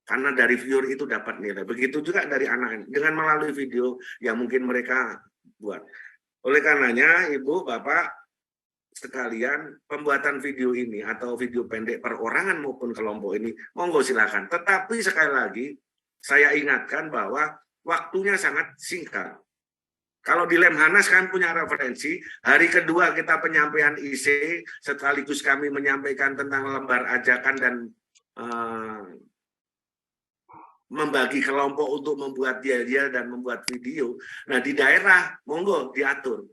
Karena dari viewer itu dapat nilai. Begitu juga dari anak dengan melalui video yang mungkin mereka buat. Oleh karenanya, Ibu, Bapak sekalian, pembuatan video ini atau video pendek perorangan maupun kelompok ini, monggo silakan. Tetapi sekali lagi, saya ingatkan bahwa waktunya sangat singkat. Kalau di Lemhanas kan punya referensi, hari kedua kita penyampaian IC, sekaligus kami menyampaikan tentang lembar ajakan dan membagi kelompok untuk membuat yel-yel dan membuat video. Nah di daerah, monggo diatur.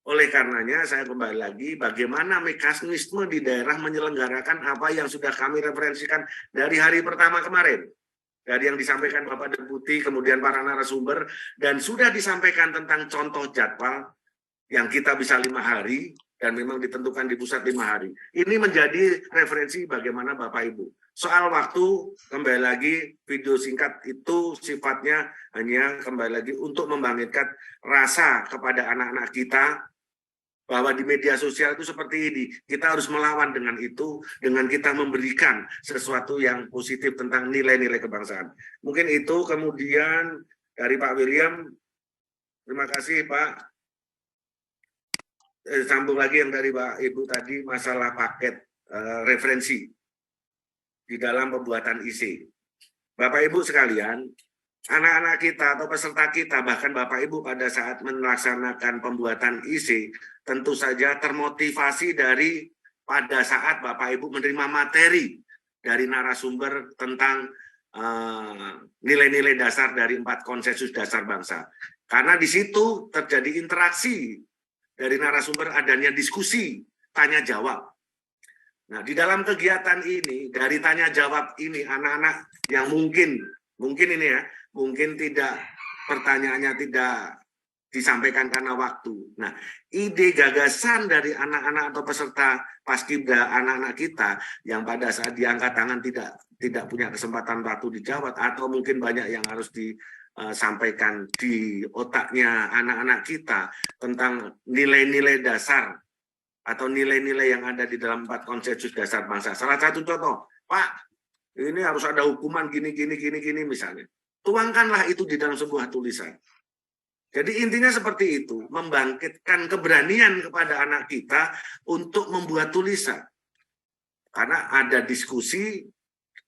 Oleh karenanya saya kembali lagi, bagaimana mekanisme di daerah menyelenggarakan apa yang sudah kami referensikan dari hari pertama kemarin. Dari yang disampaikan Bapak Deputi, kemudian para narasumber, dan sudah disampaikan tentang contoh jadwal yang kita bisa 5 hari, dan memang ditentukan di pusat 5 hari. Ini menjadi referensi bagaimana Bapak Ibu. Soal waktu, kembali lagi, video singkat itu sifatnya hanya kembali lagi untuk membangkitkan rasa kepada anak-anak kita, bahwa di media sosial itu seperti ini. Kita harus melawan dengan itu, dengan kita memberikan sesuatu yang positif tentang nilai-nilai kebangsaan. Mungkin itu, kemudian dari Pak William, terima kasih Pak. Sambung lagi yang dari Pak Ibu tadi, masalah paket referensi di dalam pembuatan IC. Bapak Ibu sekalian, anak-anak kita atau peserta kita, bahkan Bapak Ibu pada saat melaksanakan pembuatan IC, tentu saja termotivasi dari pada saat Bapak Ibu menerima materi dari narasumber tentang nilai-nilai dasar dari 4 konsensus dasar bangsa. Karena di situ terjadi interaksi dari narasumber, adanya diskusi, tanya jawab. Nah, di dalam kegiatan ini, dari tanya jawab ini, anak-anak yang mungkin ini ya, mungkin tidak, pertanyaannya tidak disampaikan karena waktu. Nah, ide gagasan dari anak-anak atau peserta paskibra anak-anak kita yang pada saat diangkat tangan tidak punya kesempatan waktu dijawab, atau mungkin banyak yang harus disampaikan di otaknya anak-anak kita tentang nilai-nilai dasar atau nilai-nilai yang ada di dalam 4 konsensus dasar bangsa. Salah satu contoh, Pak, ini harus ada hukuman gini misalnya. Tuangkanlah itu di dalam sebuah tulisan. Jadi intinya seperti itu, membangkitkan keberanian kepada anak kita untuk membuat tulisan. Karena ada diskusi,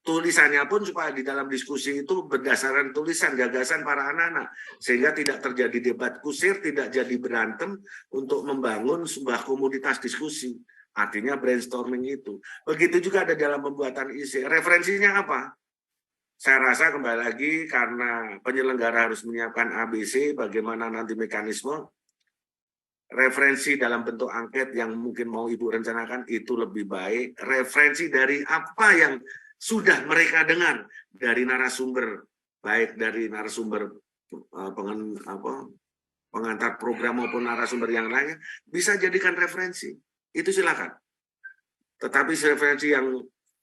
tulisannya pun supaya di dalam diskusi itu berdasarkan tulisan, gagasan para anak-anak. Sehingga tidak terjadi debat kusir, tidak jadi berantem untuk membangun sebuah komunitas diskusi. Artinya brainstorming itu. Begitu juga ada dalam pembuatan IC. Referensinya apa? Saya rasa kembali lagi karena penyelenggara harus menyiapkan ABC, bagaimana nanti mekanisme, referensi dalam bentuk angket yang mungkin mau Ibu rencanakan itu lebih baik. Referensi dari apa yang sudah mereka dengar dari narasumber, baik dari narasumber pengantar program maupun narasumber yang lainnya, bisa jadikan referensi. Itu silakan. Tetapi referensi yang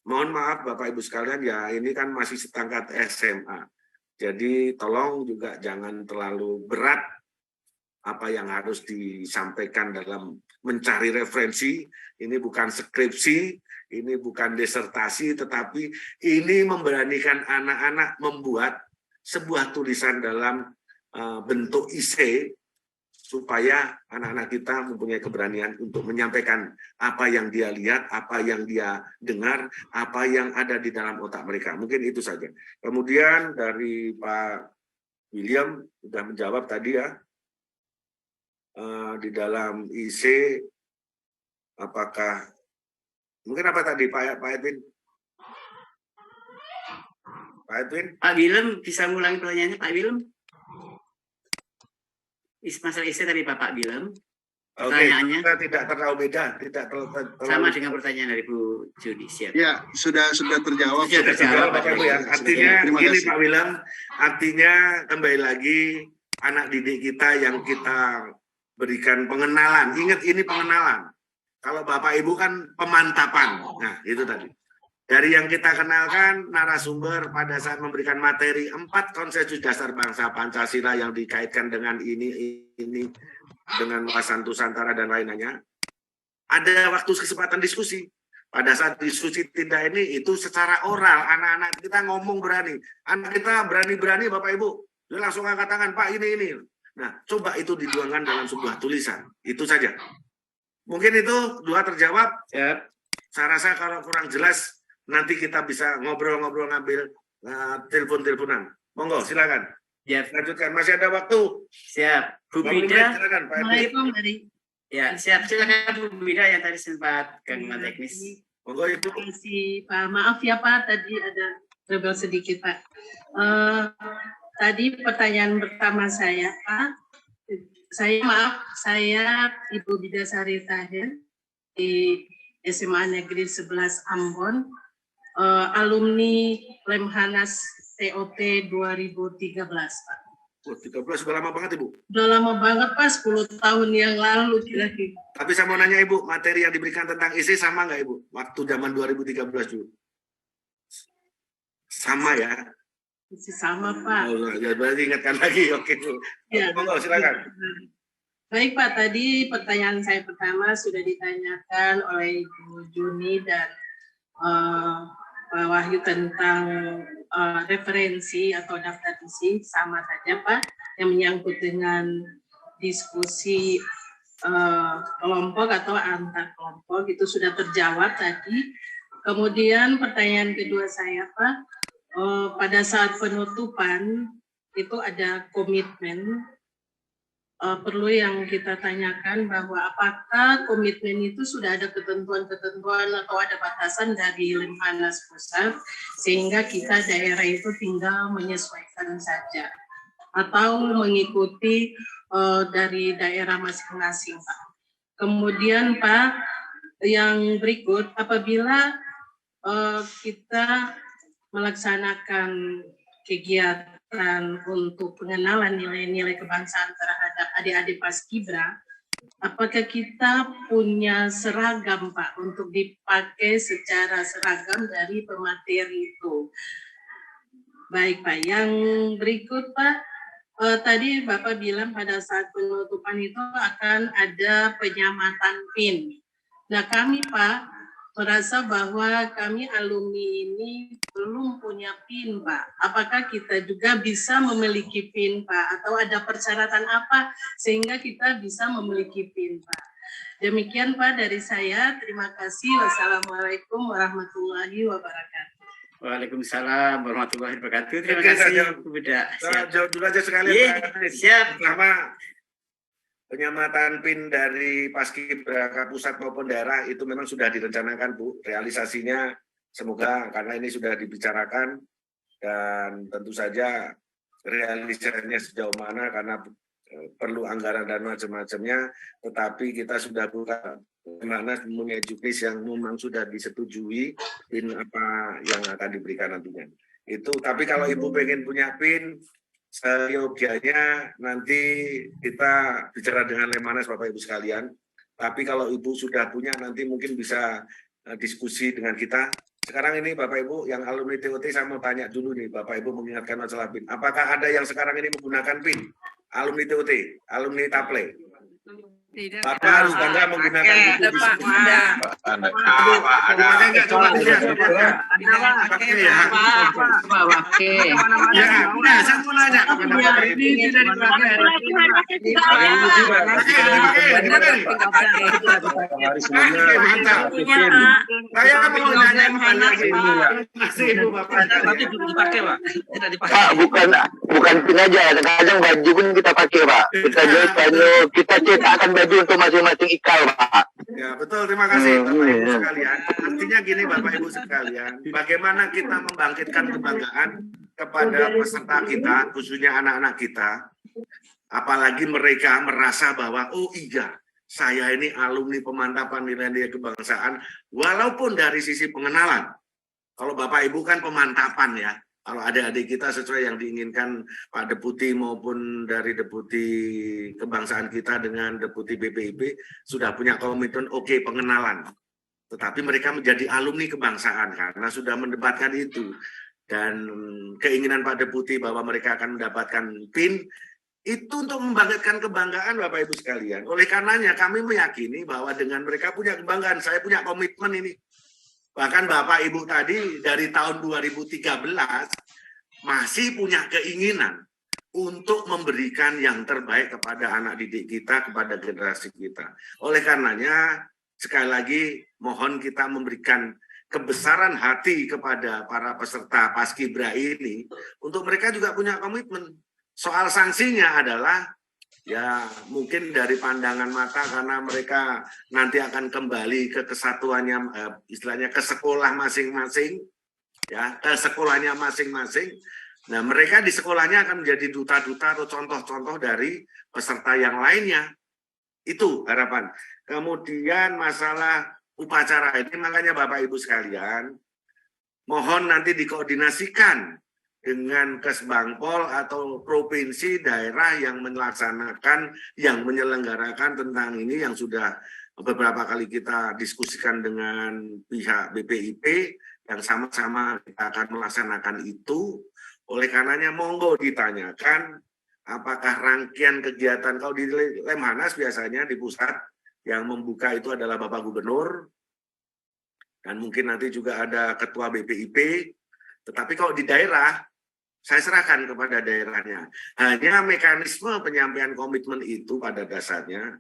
mohon maaf Bapak Ibu sekalian, ya ini kan masih setangkat SMA. Jadi tolong juga jangan terlalu berat apa yang harus disampaikan dalam mencari referensi. Ini bukan skripsi, ini bukan disertasi, tetapi ini memberanikan anak-anak membuat sebuah tulisan dalam bentuk esai, supaya anak-anak kita mempunyai keberanian untuk menyampaikan apa yang dia lihat, apa yang dia dengar, apa yang ada di dalam otak mereka. Mungkin itu saja. Kemudian dari Pak William sudah menjawab tadi ya, di dalam IC, apakah, mungkin apa tadi Pak Edwin? Pak Edwin? Pak Willem, bisa ngulangi pertanyaannya Pak Willem? Masalah isi tadi Pak Willem. Pertanyaannya tidak terlalu beda, tidak terlalu sama dengan pertanyaan dari Bu Juni. Siap. Ya, sudah terjawab. Sudah terjawab Bapak Ibu ya. Artinya Terima ini kasih. Pak Wilam, artinya kembali lagi anak didik kita yang kita berikan pengenalan. Ingat ini pengenalan. Kalau Bapak Ibu kan pemantapan. Nah, itu tadi. Dari yang kita kenalkan narasumber pada saat memberikan materi 4 konsensus dasar bangsa Pancasila yang dikaitkan dengan ini dengan wawasan Nusantara dan lain-lainnya. Ada waktu kesempatan diskusi. Pada saat diskusi tindak ini itu secara oral, anak-anak kita ngomong berani. Anak kita berani-berani Bapak Ibu. Dia langsung angkat tangan, Pak ini. Nah, coba itu dituangkan dalam sebuah tulisan. Itu saja. Mungkin itu dua terjawab. Ya. Saya rasa kalau kurang jelas nanti kita bisa ngobrol-ngobrol ngambil telepon-teleponan. Monggo, silakan. Ya, lanjutkan. Masih ada waktu. Siap. Bu Bida. Silakan, Pak. Assalamualaikum dari. Ya, siap. Silakan Bu Bida yang tadi sempat gangguan teknis. Monggo Ibu. Terima kasih Pak. Maaf ya Pak, tadi ada trouble sedikit Pak. Tadi pertanyaan pertama saya Pak. Saya Ibu Bidasari Tahir di SMA Negeri 11 Ambon. Alumni Lemhanas TOT 2013 Pak. 13 sudah lama banget Ibu. Udah lama banget Pak, 10 tahun yang lalu kira-kira. Tapi saya mau nanya Ibu, materi yang diberikan tentang isi sama nggak Ibu? Waktu zaman 2013 dulu. Sama ya? Masih sama Pak. Oh, ya berarti ingatkan lagi. Oke Bu. Ya, Monggo silakan. Baik Pak, tadi pertanyaan saya pertama sudah ditanyakan oleh Ibu Juni dan Pak Wahyu tentang referensi atau daftar isi, sama saja Pak, yang menyangkut dengan diskusi kelompok atau antar kelompok itu sudah terjawab tadi. Kemudian pertanyaan kedua saya Pak, pada saat penutupan itu ada komitmen. Perlu yang kita tanyakan bahwa apakah komitmen itu sudah ada ketentuan-ketentuan atau ada batasan dari Lemhanas pusat sehingga kita daerah itu tinggal menyesuaikan saja atau mengikuti dari daerah masing-masing Pak. Kemudian Pak, yang berikut apabila kita melaksanakan kegiatan untuk pengenalan nilai-nilai kebangsaan terhadap adik-adik Paskibra, apakah kita punya seragam Pak untuk dipakai secara seragam dari pemateri itu? Baik Pak, yang berikut Pak, tadi Bapak bilang pada saat penutupan itu akan ada penyamatan PIN. Nah kami Pak merasa bahwa kami alumni ini belum punya PIN Pak. Apakah kita juga bisa memiliki PIN Pak? Atau ada persyaratan apa sehingga kita bisa memiliki PIN Pak? Demikian Pak dari saya. Terima kasih. Wassalamualaikum warahmatullahi wabarakatuh. Waalaikumsalam warahmatullahi wabarakatuh. Terima Oke, kasih Bu Bida. Jawab dulu aja sekalian. Iya, siap. Pertama, penyamatan PIN dari Paskibra pusat maupun daerah itu memang sudah direncanakan Bu. Realisasinya semoga karena ini sudah dibicarakan dan tentu saja realisasinya sejauh mana karena perlu anggaran dan macam-macamnya, tetapi kita sudah buka mana mempunyai juknis yang memang sudah disetujui PIN apa yang akan diberikan nantinya. Itu tapi kalau Ibu pengen punya PIN seyogianya nanti kita bicara dengan Lemhanas Bapak Ibu sekalian. Tapi kalau Ibu sudah punya nanti mungkin bisa diskusi dengan kita. Sekarang ini Bapak Ibu yang alumni TOT saya mau tanya dulu nih Bapak Ibu mengingatkan masalah PIN. Apakah ada yang sekarang ini menggunakan PIN? alumni TOT, alumni Taple. Tidak. Bapak harus bangga menggunakan buku Ada, Pak. diskusi. Ada. Pakai nggak coba lihat? Pakai ya. Ya, nah, saya mau nanya kepada Bapak Ibu. Ini tidak dipakai. Mantap. Saya kan mau nanya kepada Ibu. Masih Ibu Bapak. Tapi belum dipakai, Pak. Tidak dipakai. Pak, bukan pin aja, kadang baju pun kita pakai, Pak. Kita jahit baju, kita cetakkan baju untuk masing-masing ikal, Pak. Ya, betul. Terima kasih Bapak Ibu sekalian. Artinya gini Bapak Ibu sekalian, bagaimana kita membangkitkan kebanggaan kepada peserta kita, khususnya anak-anak kita, apalagi mereka merasa bahwa, oh iya, saya ini alumni pemantapan nilai-nilai kebangsaan, walaupun dari sisi pengenalan. Kalau Bapak Ibu kan pemantapan ya, kalau adik-adik kita sesuai yang diinginkan Pak Deputi maupun dari Deputi Kebangsaan kita dengan Deputi BPIP sudah punya komitmen oke, pengenalan. Tetapi mereka menjadi alumni kebangsaan karena sudah mendebatkan itu. Dan keinginan Pak Deputi bahwa mereka akan mendapatkan PIN itu untuk membangkitkan kebanggaan Bapak Ibu sekalian. Oleh karenanya kami meyakini bahwa dengan mereka punya kebanggaan, saya punya komitmen ini. Bahkan Bapak Ibu tadi dari tahun 2013 masih punya keinginan untuk memberikan yang terbaik kepada anak didik kita, kepada generasi kita. Oleh karenanya, sekali lagi mohon kita memberikan kebesaran hati kepada para peserta Paskibra ini, untuk mereka juga punya komitmen. Soal sanksinya adalah, ya mungkin dari pandangan mata karena mereka nanti akan kembali ke kesatuannya, istilahnya ke sekolah masing-masing, ya ke sekolahnya masing-masing. Nah mereka di sekolahnya akan menjadi duta-duta atau contoh-contoh dari peserta yang lainnya. Itu harapan. Kemudian masalah upacara ini, makanya Bapak Ibu sekalian, mohon nanti dikoordinasikan dengan Kesbangpol atau provinsi daerah yang melaksanakan, yang menyelenggarakan tentang ini, yang sudah beberapa kali kita diskusikan dengan pihak BPIP, yang sama-sama kita akan melaksanakan itu. Oleh karenanya monggo ditanyakan apakah rangkaian kegiatan, kalau di Lemhanas biasanya di pusat yang membuka itu adalah Bapak Gubernur, dan mungkin nanti juga ada Ketua BPIP, tetapi kalau di daerah, saya serahkan kepada daerahnya. Hanya mekanisme penyampaian komitmen itu pada dasarnya,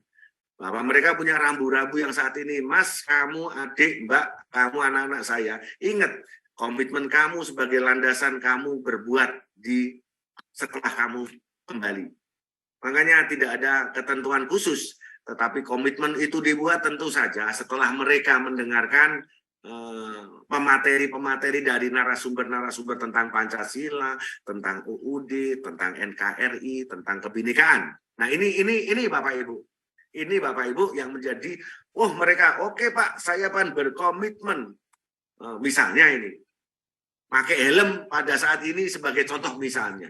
bahwa mereka punya rambu-rambu yang saat ini, Mas, kamu, adik, Mbak, kamu, anak-anak saya, ingat, komitmen kamu sebagai landasan kamu berbuat di setelah kamu kembali. Makanya tidak ada ketentuan khusus, tetapi komitmen itu dibuat tentu saja setelah mereka mendengarkan pemateri-pemateri dari narasumber-narasumber tentang Pancasila, tentang UUD, tentang NKRI, tentang kebinekaan. Nah ini Bapak Ibu, ini Bapak Ibu yang menjadi, oh mereka oke Pak, saya kan berkomitmen, misalnya ini, pakai helm pada saat ini sebagai contoh misalnya.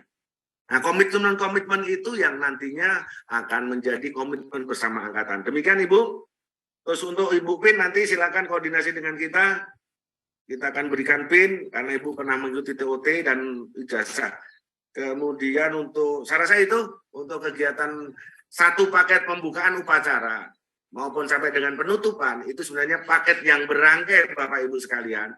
Nah komitmen itu yang nantinya akan menjadi komitmen bersama angkatan. Demikian Ibu. Terus untuk Ibu PIN nanti silakan koordinasi dengan kita. Kita akan berikan PIN karena Ibu pernah mengikuti TOT dan ijazah. Kemudian untuk, saya rasa itu untuk kegiatan satu paket pembukaan upacara maupun sampai dengan penutupan, itu sebenarnya paket yang berangkai Bapak Ibu sekalian.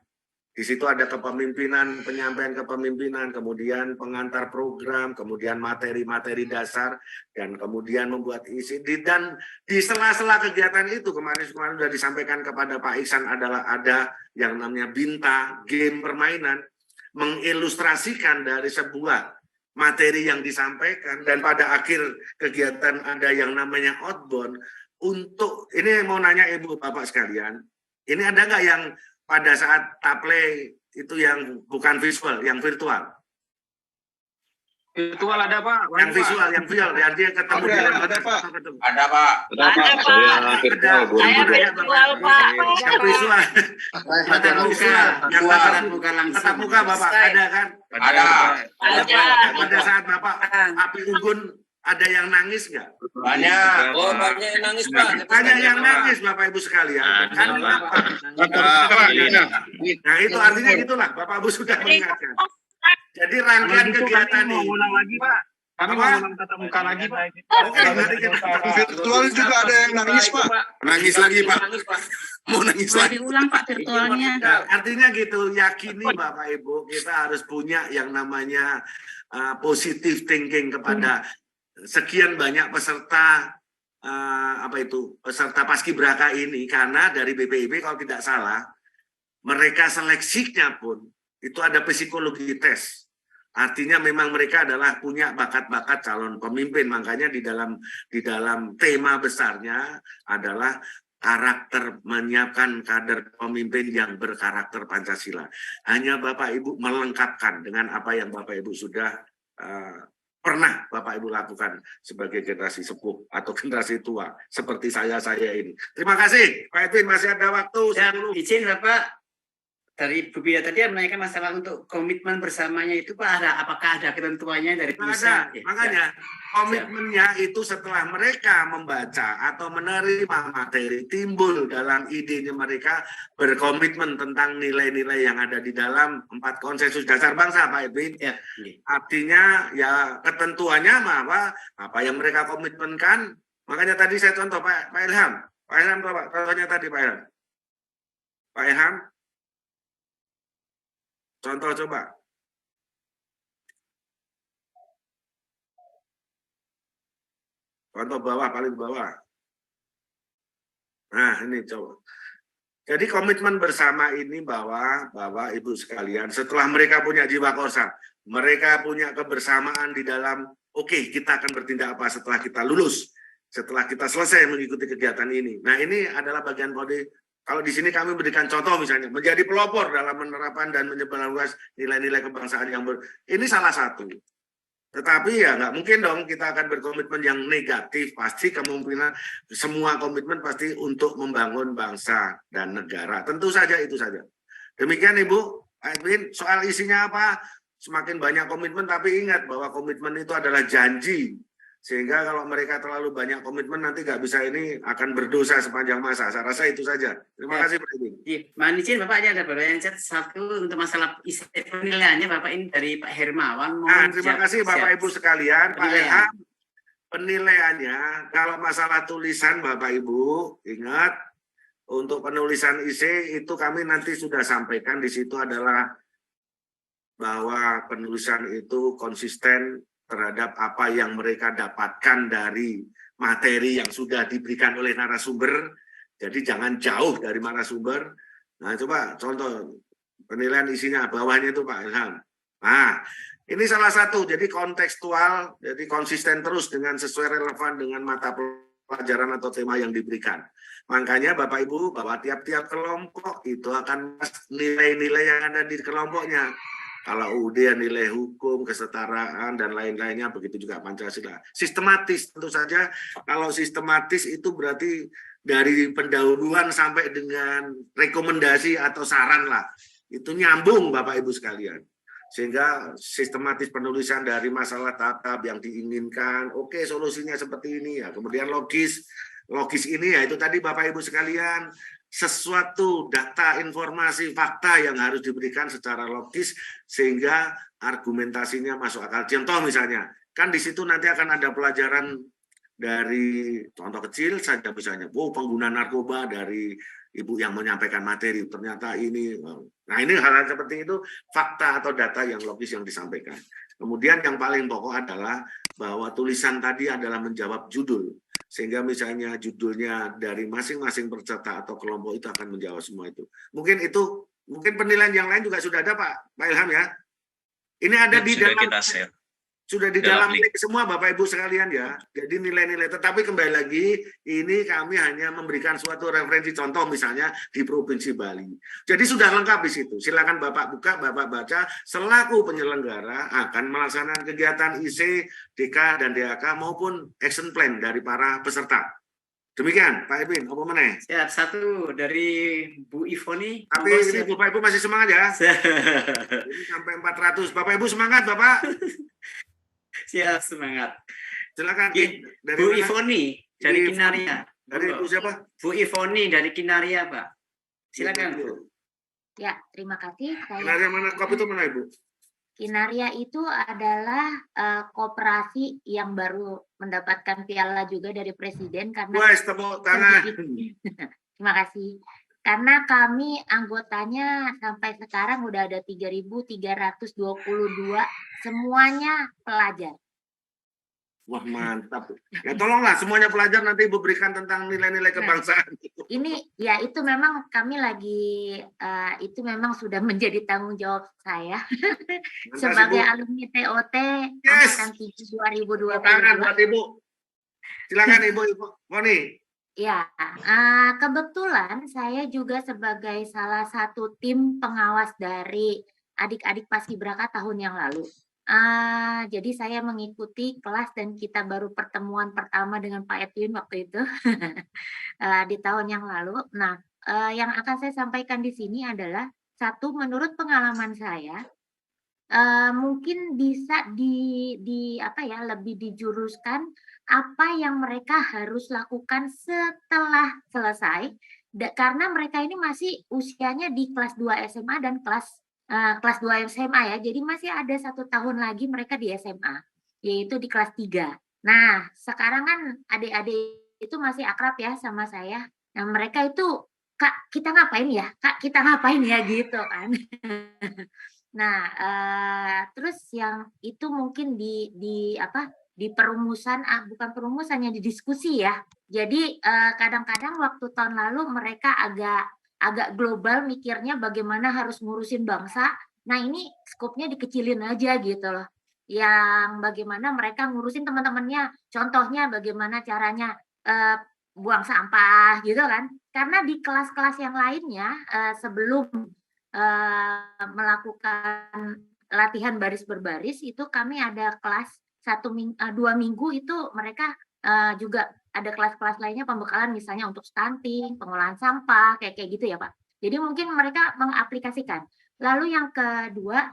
Di situ ada kepemimpinan, penyampaian kepemimpinan, kemudian pengantar program, kemudian materi-materi dasar, dan kemudian membuat isi. Dan di sela-sela kegiatan itu, kemarin sudah disampaikan kepada Pak Iksan, adalah ada yang namanya Binta, game permainan, mengilustrasikan dari sebuah materi yang disampaikan, dan pada akhir kegiatan ada yang namanya outbound. Untuk, ini mau nanya Ibu Bapak sekalian, ini ada nggak yang pada saat taple itu yang bukan visual, yang virtual? Virtual ada Pak. Yang visual, yang dia ketemu di ada Pak. Ada Pak. Ada Pak. Saya virtual Pak. Yang visual. Tatap muka, yang tatap muka langsung. Tatap muka Bapak ada kan? Ada. Pada saat Bapak api unggun ada yang nangis nggak? Banyak. Oh, banyak yang nangis Pak. Banyak yang nangis Bapak Ibu sekalian. Kan apa? Nah itu artinya itulah Bapak Ibu sudah mengingatkan. Jadi rangkaian kegiatan ini. Ulang lagi Pak. Kami mau menang tatap muka lagi, Pak. Oke, mari kita Virtual juga ada yang nangis, Pak. nangis lagi, Pak. Mau nangis Boleh lagi. diulang Pak virtualnya. Nah, artinya gitu, yakini Bapak Ibu, kita harus punya yang namanya positive thinking kepada sekian banyak peserta peserta paskibraka ini, karena dari BPIB kalau tidak salah mereka seleksinya pun itu ada psikologi tes. Artinya memang mereka adalah punya bakat-bakat calon pemimpin. Makanya di dalam tema besarnya adalah karakter, menyiapkan kader pemimpin yang berkarakter Pancasila. Hanya Bapak Ibu melengkapkan dengan apa yang Bapak Ibu sudah pernah Bapak Ibu lakukan sebagai generasi sepuh atau generasi tua seperti saya ini. Terima kasih Pak Edwin, masih ada waktu. Dan izin Bapak, dari Bu Bia tadi menanyakan masalah untuk komitmen bersamanya itu Pak, apakah ada ketentuannya dari pusat? Ada. Makanya komitmennya itu setelah mereka membaca atau menerima materi, timbul dalam idenya mereka berkomitmen tentang nilai-nilai yang ada di dalam 4 konsensus dasar bangsa, Pak Edwin. Ya. Artinya ya ketentuannya bahwa apa yang mereka komitmenkan. Makanya tadi saya contoh Pak Ilham. Pak Ilham, contohnya tadi Pak Ilham. Pak Ilham. Contoh coba. Contoh bawah, paling bawah. Nah, ini coba. Jadi komitmen bersama ini bahwa Ibu sekalian, setelah mereka punya jiwa korsa, mereka punya kebersamaan di dalam, oke, kita akan bertindak apa setelah kita lulus, setelah kita selesai mengikuti kegiatan ini. Nah, ini adalah bagian kode. Kalau di sini kami berikan contoh misalnya, menjadi pelopor dalam penerapan dan menyebarluas nilai-nilai kebangsaan yang ini salah satu. Tetapi ya nggak mungkin dong kita akan berkomitmen yang negatif. Pasti kemungkinan semua komitmen pasti untuk membangun bangsa dan negara. Tentu saja itu saja. Demikian Ibu Edwin, soal isinya apa? Semakin banyak komitmen, tapi ingat bahwa komitmen itu adalah janji. Sehingga kalau mereka terlalu banyak komitmen nanti nggak bisa, ini akan berdosa sepanjang masa. Saya rasa itu saja. Terima kasih Pak Edwin. Mohon izin Bapak, ada pertanyaan satu untuk masalah isi penilaiannya Bapak, ini dari Pak Hermawan. Terima kasih Bapak Ibu sekalian. Pak Ilham, penilaiannya kalau masalah tulisan Bapak Ibu ingat, untuk penulisan IC itu kami nanti sudah sampaikan di situ adalah bahwa penulisan itu konsisten terhadap apa yang mereka dapatkan dari materi yang sudah diberikan oleh narasumber. Jadi jangan jauh dari narasumber. Nah, coba contoh penilaian isinya bawahnya itu Pak Ilham. Nah, ini salah satu. Jadi kontekstual, jadi konsisten terus dengan sesuai relevan dengan mata pelajaran atau tema yang diberikan. Makanya Bapak Ibu, bahwa tiap-tiap kelompok itu akan nilai-nilai yang ada di kelompoknya. Kalau UUD nilai hukum, kesetaraan, dan lain-lainnya, begitu juga Pancasila. Sistematis, tentu saja. Kalau sistematis itu berarti dari pendahuluan sampai dengan rekomendasi atau saran lah. Itu nyambung Bapak Ibu sekalian. Sehingga sistematis penulisan dari masalah tahap yang diinginkan, oke solusinya seperti ini ya. Kemudian logis ini ya itu tadi Bapak Ibu sekalian, sesuatu data, informasi, fakta yang harus diberikan secara logis sehingga argumentasinya masuk akal. Contoh misalnya, kan di situ nanti akan ada pelajaran dari contoh kecil saja misalnya, pengguna narkoba dari Ibu yang menyampaikan materi, ternyata ini. Nah ini hal-hal seperti itu, fakta atau data yang logis yang disampaikan. Kemudian yang paling pokok adalah bahwa tulisan tadi adalah menjawab judul. Sehingga misalnya judulnya dari masing-masing peserta atau kelompok itu akan menjawab semua itu. Mungkin penilaian yang lain juga sudah ada Pak Ilham ya. Ini ada di dalam sudah di dalam link semua Bapak Ibu sekalian ya. Jadi nilai-nilai, tetapi kembali lagi ini kami hanya memberikan suatu referensi contoh misalnya di Provinsi Bali. Jadi sudah lengkap di situ. Silakan Bapak buka, Bapak baca. Selaku penyelenggara akan melaksanakan kegiatan IC, DK dan DAK maupun action plan dari para peserta. Demikian Pak Edwin, apa mana? Siap, satu dari Bu Ivoni. Tapi ini Bapak Ibu masih semangat ya. Ini sampai 400. Bapak Ibu semangat Bapak. Siap, semangat. Silakan dari Bu Ivoni dari Kinaria. Dari Ibu siapa? Bu Ivoni dari Kinaria, Pak. Silakan Bu. Ya, terima kasih. Kinaria mana? Kop itu mana Ibu? Kinaria itu adalah koperasi yang baru mendapatkan piala juga dari Presiden karena Wes, tepuk tangan. Terima kasih. Karena kami anggotanya sampai sekarang udah ada 3.322, semuanya pelajar. Wah, mantap. Ya tolonglah semuanya pelajar nanti Ibu berikan tentang nilai-nilai kebangsaan. Ini ya itu memang kami lagi itu memang sudah menjadi tanggung jawab saya sebagai alumni TOT angkatan 2022. Tangan buat Ibu. Silakan Ibu Moni. Ya, kebetulan saya juga sebagai salah satu tim pengawas dari adik-adik Paskibraka tahun yang lalu. Jadi saya mengikuti kelas dan kita baru pertemuan pertama dengan Pak Edwin waktu itu di tahun yang lalu. Nah, yang akan saya sampaikan di sini adalah satu, menurut pengalaman saya, mungkin bisa lebih dijuruskan apa yang mereka harus lakukan setelah selesai, karena mereka ini masih usianya di kelas 2 SMA dan kelas 2 SMA ya, jadi masih ada 1 tahun lagi mereka di SMA, yaitu di kelas 3. Nah, sekarang kan adik-adik itu masih akrab ya sama saya. Nah, mereka itu, "Kak, kita ngapain ya? Kak, kita ngapain ya?" Gitu kan. Nah, terus yang itu mungkin di perumusan, bukan perumusannya, di diskusi ya. Jadi kadang-kadang waktu tahun lalu mereka agak global mikirnya bagaimana harus ngurusin bangsa. Nah ini skopnya dikecilin aja gitu loh. Yang bagaimana mereka ngurusin teman-temannya. Contohnya bagaimana caranya buang sampah gitu kan. Karena di kelas-kelas yang lainnya sebelum melakukan latihan baris berbaris itu kami ada kelas 2 minggu itu mereka juga ada kelas-kelas lainnya pembekalan misalnya untuk stunting, pengolahan sampah, kayak gitu ya Pak. Jadi mungkin mereka mengaplikasikan. Lalu yang kedua,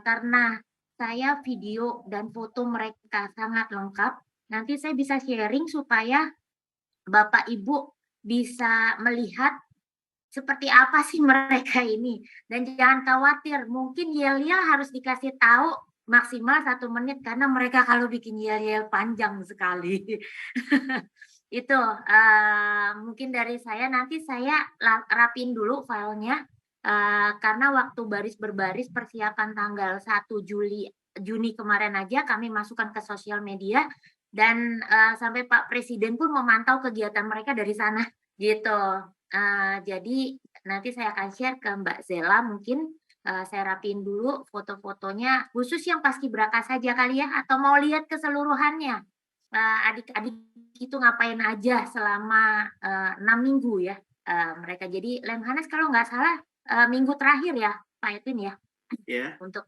karena saya video dan foto mereka sangat lengkap, nanti saya bisa sharing supaya Bapak Ibu bisa melihat seperti apa sih mereka ini. Dan jangan khawatir, mungkin yel-yel harus dikasih tahu maksimal 1 menit karena mereka kalau bikin yel-yel panjang sekali. Itu mungkin dari saya, nanti saya rapin dulu filenya karena waktu baris berbaris persiapan tanggal 1 Juni kemarin aja kami masukkan ke sosial media dan sampai Pak Presiden pun memantau kegiatan mereka dari sana gitu. Jadi nanti saya akan share ke Mbak Zela, mungkin saya rapiin dulu foto-fotonya khusus yang Paskibraka saja kali ya, atau mau lihat keseluruhannya adik-adik itu ngapain aja selama 6 minggu ya mereka. Jadi Lemhanas kalau nggak salah minggu terakhir ya Pak Edwin ya. Ya. Untuk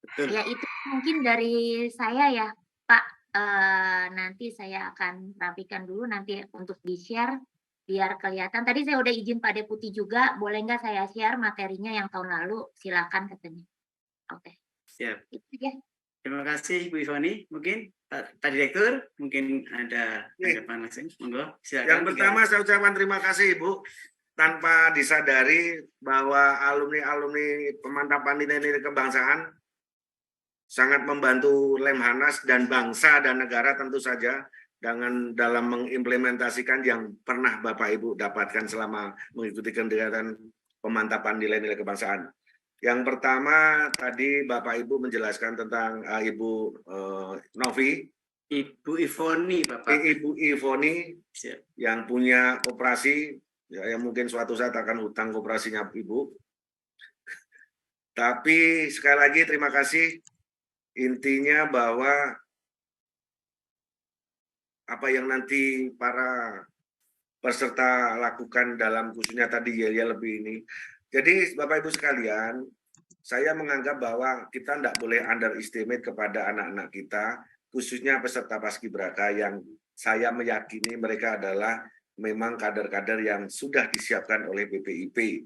betul. Ya itu mungkin dari saya ya Pak. Nanti saya akan rapikan dulu nanti untuk di-share biar kelihatan. Tadi saya udah izin Pak Deputi juga, boleh nggak saya share materinya yang tahun lalu? Silakan katanya. Oke. Siap. Itu ya. Terima kasih Bu Ivoni. Mungkin Pak Direktur mungkin ada tanggapan langsung. Monggo. Silakan. Yang pertama saya ucapkan terima kasih Ibu. Tanpa disadari bahwa alumni-alumni pemantapan nilai-nilai kebangsaan sangat membantu Lemhanas dan bangsa dan negara tentu saja dalam mengimplementasikan yang pernah Bapak Ibu dapatkan selama mengikuti kegiatan pemantapan nilai-nilai kebangsaan. Yang pertama tadi Bapak Ibu menjelaskan tentang Ibu Novi, Ibu Ivoni, Bapak. Ibu Ivoni yang punya koperasi ya, yang mungkin suatu saat akan hutang koperasinya Ibu. Tapi sekali lagi terima kasih. Intinya bahwa apa yang nanti para peserta lakukan dalam khususnya tadi ya lebih ini. Jadi Bapak Ibu sekalian, saya menganggap bahwa kita tidak boleh underestimate kepada anak-anak kita, khususnya peserta Paskibraka yang saya meyakini mereka adalah memang kader-kader yang sudah disiapkan oleh BPIP,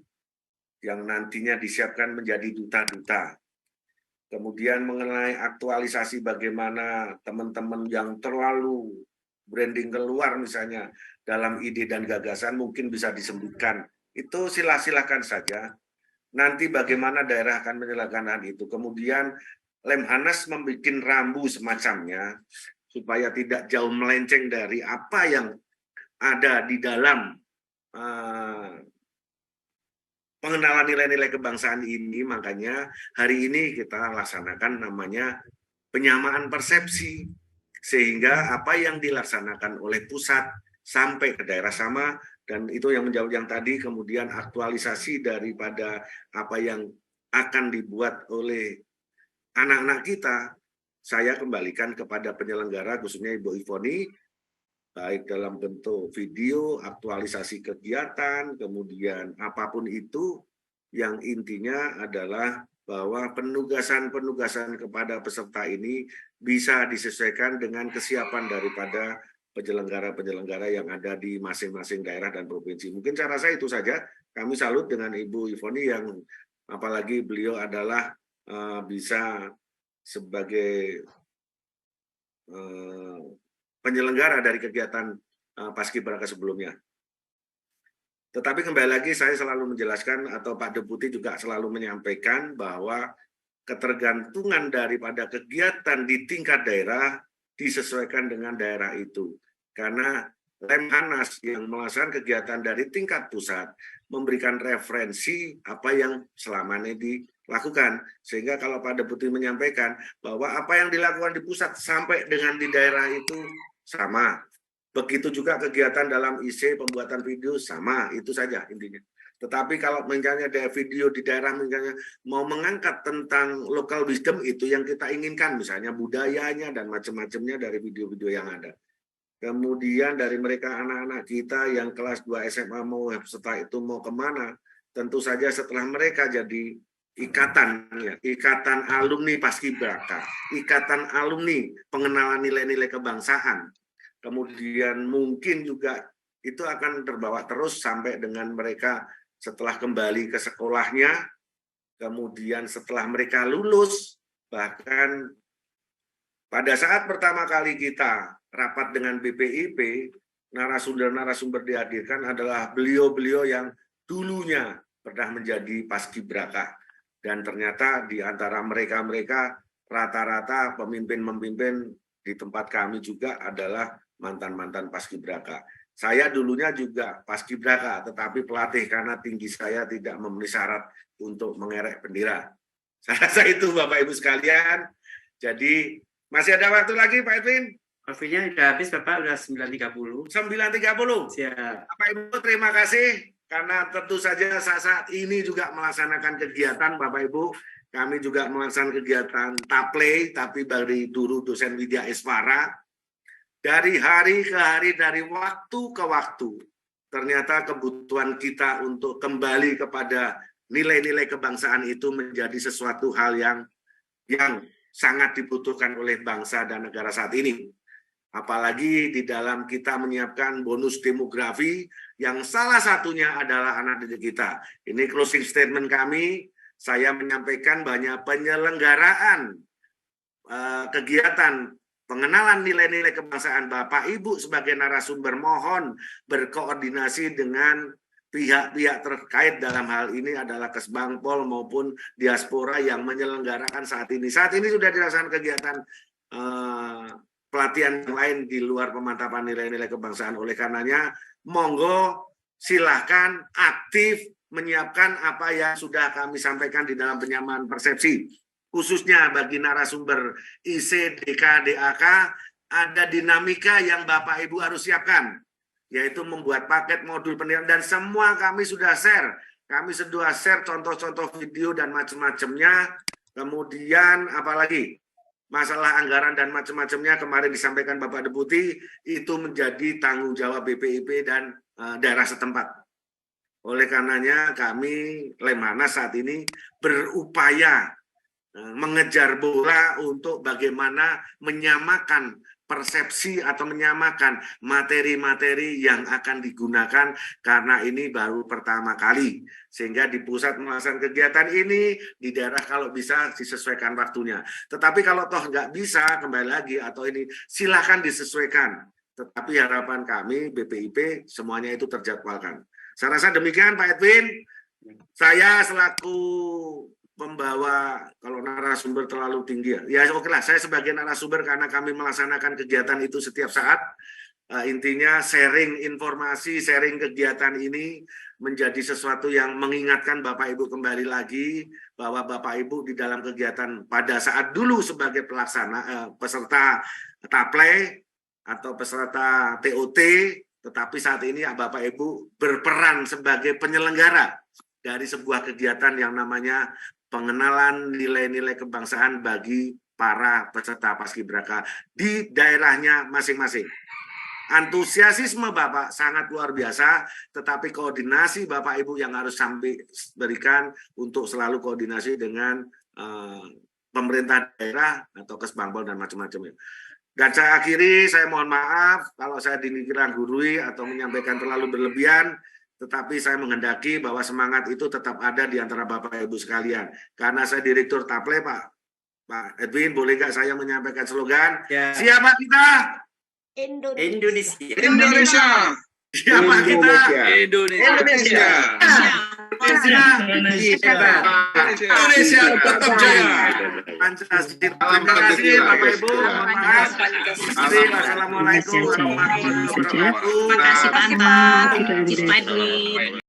yang nantinya disiapkan menjadi duta-duta. Kemudian mengenai aktualisasi bagaimana teman-teman yang terlalu branding keluar misalnya dalam ide dan gagasan mungkin bisa disebutkan. Itu silakan saja. nanti bagaimana daerah akan menyelenggarakan itu. Kemudian Lemhanas membuat rambu semacamnya supaya tidak jauh melenceng dari apa yang ada di dalam pengenalan nilai-nilai kebangsaan ini. Makanya hari ini kita laksanakan namanya penyamaan persepsi, sehingga apa yang dilaksanakan oleh pusat sampai ke daerah sama, dan itu yang menjawab yang tadi. Kemudian aktualisasi daripada apa yang akan dibuat oleh anak-anak kita, saya kembalikan kepada penyelenggara, khususnya Ibu Ivoni, baik dalam bentuk video, aktualisasi kegiatan, kemudian apapun itu, yang intinya adalah bahwa penugasan-penugasan kepada peserta ini bisa disesuaikan dengan kesiapan daripada penyelenggara-penyelenggara yang ada di masing-masing daerah dan provinsi. Mungkin cara saya itu saja. Kami salut dengan Ibu Ivoni yang apalagi beliau adalah bisa sebagai penyelenggara dari kegiatan Paskibraka sebelumnya. Tetapi kembali lagi saya selalu menjelaskan, atau Pak Deputi juga selalu menyampaikan bahwa ketergantungan daripada kegiatan di tingkat daerah disesuaikan dengan daerah itu. Karena Lemhanas yang melaksanakan kegiatan dari tingkat pusat memberikan referensi apa yang selama ini dilakukan. Sehingga kalau Pak Deputi menyampaikan bahwa apa yang dilakukan di pusat sampai dengan di daerah itu sama. Begitu juga kegiatan dalam IC, pembuatan video sama, itu saja intinya. Tetapi kalau misalnya ada video di daerah misalnya mau mengangkat tentang local wisdom, itu yang kita inginkan, misalnya budayanya dan macam-macamnya dari video-video yang ada. Kemudian dari mereka anak-anak kita yang kelas 2 SMA mau setelah itu mau kemana, tentu saja setelah mereka jadi ikatan, ya, ikatan alumni Paskibraka, ikatan alumni pengenalan nilai-nilai kebangsaan, kemudian mungkin juga itu akan terbawa terus sampai dengan mereka setelah kembali ke sekolahnya, kemudian setelah mereka lulus, bahkan pada saat pertama kali kita rapat dengan BPIP, narasumber-narasumber dihadirkan adalah beliau-beliau yang dulunya pernah menjadi Paskibraka. Dan ternyata di antara mereka-mereka rata-rata pemimpin-pemimpin di tempat kami juga adalah mantan-mantan Paskibraka. Saya dulunya juga Paskibraka, tetapi pelatih karena tinggi saya tidak memenuhi syarat untuk mengerek bendera. Saya rasa itu Bapak Ibu sekalian. Jadi masih ada waktu lagi Pak Edwin? Waktunya sudah habis Bapak, sudah 9.30. 9.30? Siap. Bapak Ibu terima kasih. Karena tentu saja saat ini juga melaksanakan kegiatan Bapak Ibu. Kami juga melaksanakan kegiatan taplay, tapi dari dulu dosen Widya Iswara. Dari hari ke hari, dari waktu ke waktu, ternyata kebutuhan kita untuk kembali kepada nilai-nilai kebangsaan itu menjadi sesuatu hal yang sangat dibutuhkan oleh bangsa dan negara saat ini. Apalagi di dalam kita menyiapkan bonus demografi yang salah satunya adalah anak didik kita. Ini closing statement kami. Saya menyampaikan banyak penyelenggaraan kegiatan pengenalan nilai-nilai kebangsaan. Bapak Ibu sebagai narasumber mohon berkoordinasi dengan pihak-pihak terkait dalam hal ini adalah Kesbangpol maupun diaspora yang menyelenggarakan saat ini. Saat ini sudah dilaksanakan kegiatan pelatihan yang lain di luar pemantapan nilai-nilai kebangsaan. Oleh karenanya, monggo silahkan aktif menyiapkan apa yang sudah kami sampaikan di dalam penyamaan persepsi. Khususnya bagi narasumber IC, DK, DAK, ada dinamika yang Bapak Ibu harus siapkan, yaitu membuat paket modul pendidikan, dan semua kami sudah share. Kami sudah share contoh-contoh video dan macam-macamnya. Kemudian apalagi masalah anggaran dan macam-macamnya kemarin disampaikan Bapak Deputi, itu menjadi tanggung jawab BPIP dan daerah setempat. Oleh karenanya kami Lemhanas saat ini berupaya mengejar bola untuk bagaimana menyamakan persepsi atau menyamakan materi-materi yang akan digunakan, karena ini baru pertama kali. Sehingga di pusat melaksanakan kegiatan ini, di daerah kalau bisa disesuaikan waktunya. Tetapi kalau toh nggak bisa, kembali lagi, atau ini silakan disesuaikan. Tetapi harapan kami BPIP semuanya itu terjadwalkan. Saya rasa demikian Pak Edwin. Saya selaku pembawa, kalau narasumber terlalu tinggi ya oke lah, saya sebagai narasumber karena kami melaksanakan kegiatan itu setiap saat. Intinya sharing informasi, sharing kegiatan ini menjadi sesuatu yang mengingatkan Bapak Ibu kembali lagi bahwa Bapak Ibu di dalam kegiatan pada saat dulu sebagai pelaksana peserta TAPLE atau peserta TOT, tetapi saat ini Bapak Ibu berperan sebagai penyelenggara dari sebuah kegiatan yang namanya pengenalan nilai-nilai kebangsaan bagi para peserta Paskibraka di daerahnya masing-masing. Antusiasisme Bapak sangat luar biasa, tetapi koordinasi Bapak Ibu yang harus sampai berikan untuk selalu koordinasi dengan pemerintah daerah atau Kesbangpol dan macam-macam. Dan saya akhiri, saya mohon maaf kalau saya dikira gurui atau menyampaikan terlalu berlebihan, tetapi saya menghendaki bahwa semangat itu tetap ada di antara Bapak Ibu sekalian. Karena saya Direktur TAPLE, Pak Edwin, boleh nggak saya menyampaikan slogan? Ya. Siapa kita? Indonesia. Indonesia. Siapa kita? Indonesia. Indonesia tetap jaya. Pancasila. Terima kasih Bapak Ibu. Assalamualaikum warahmatullahi wabarakatuh. Terima kasih Pak Edwin.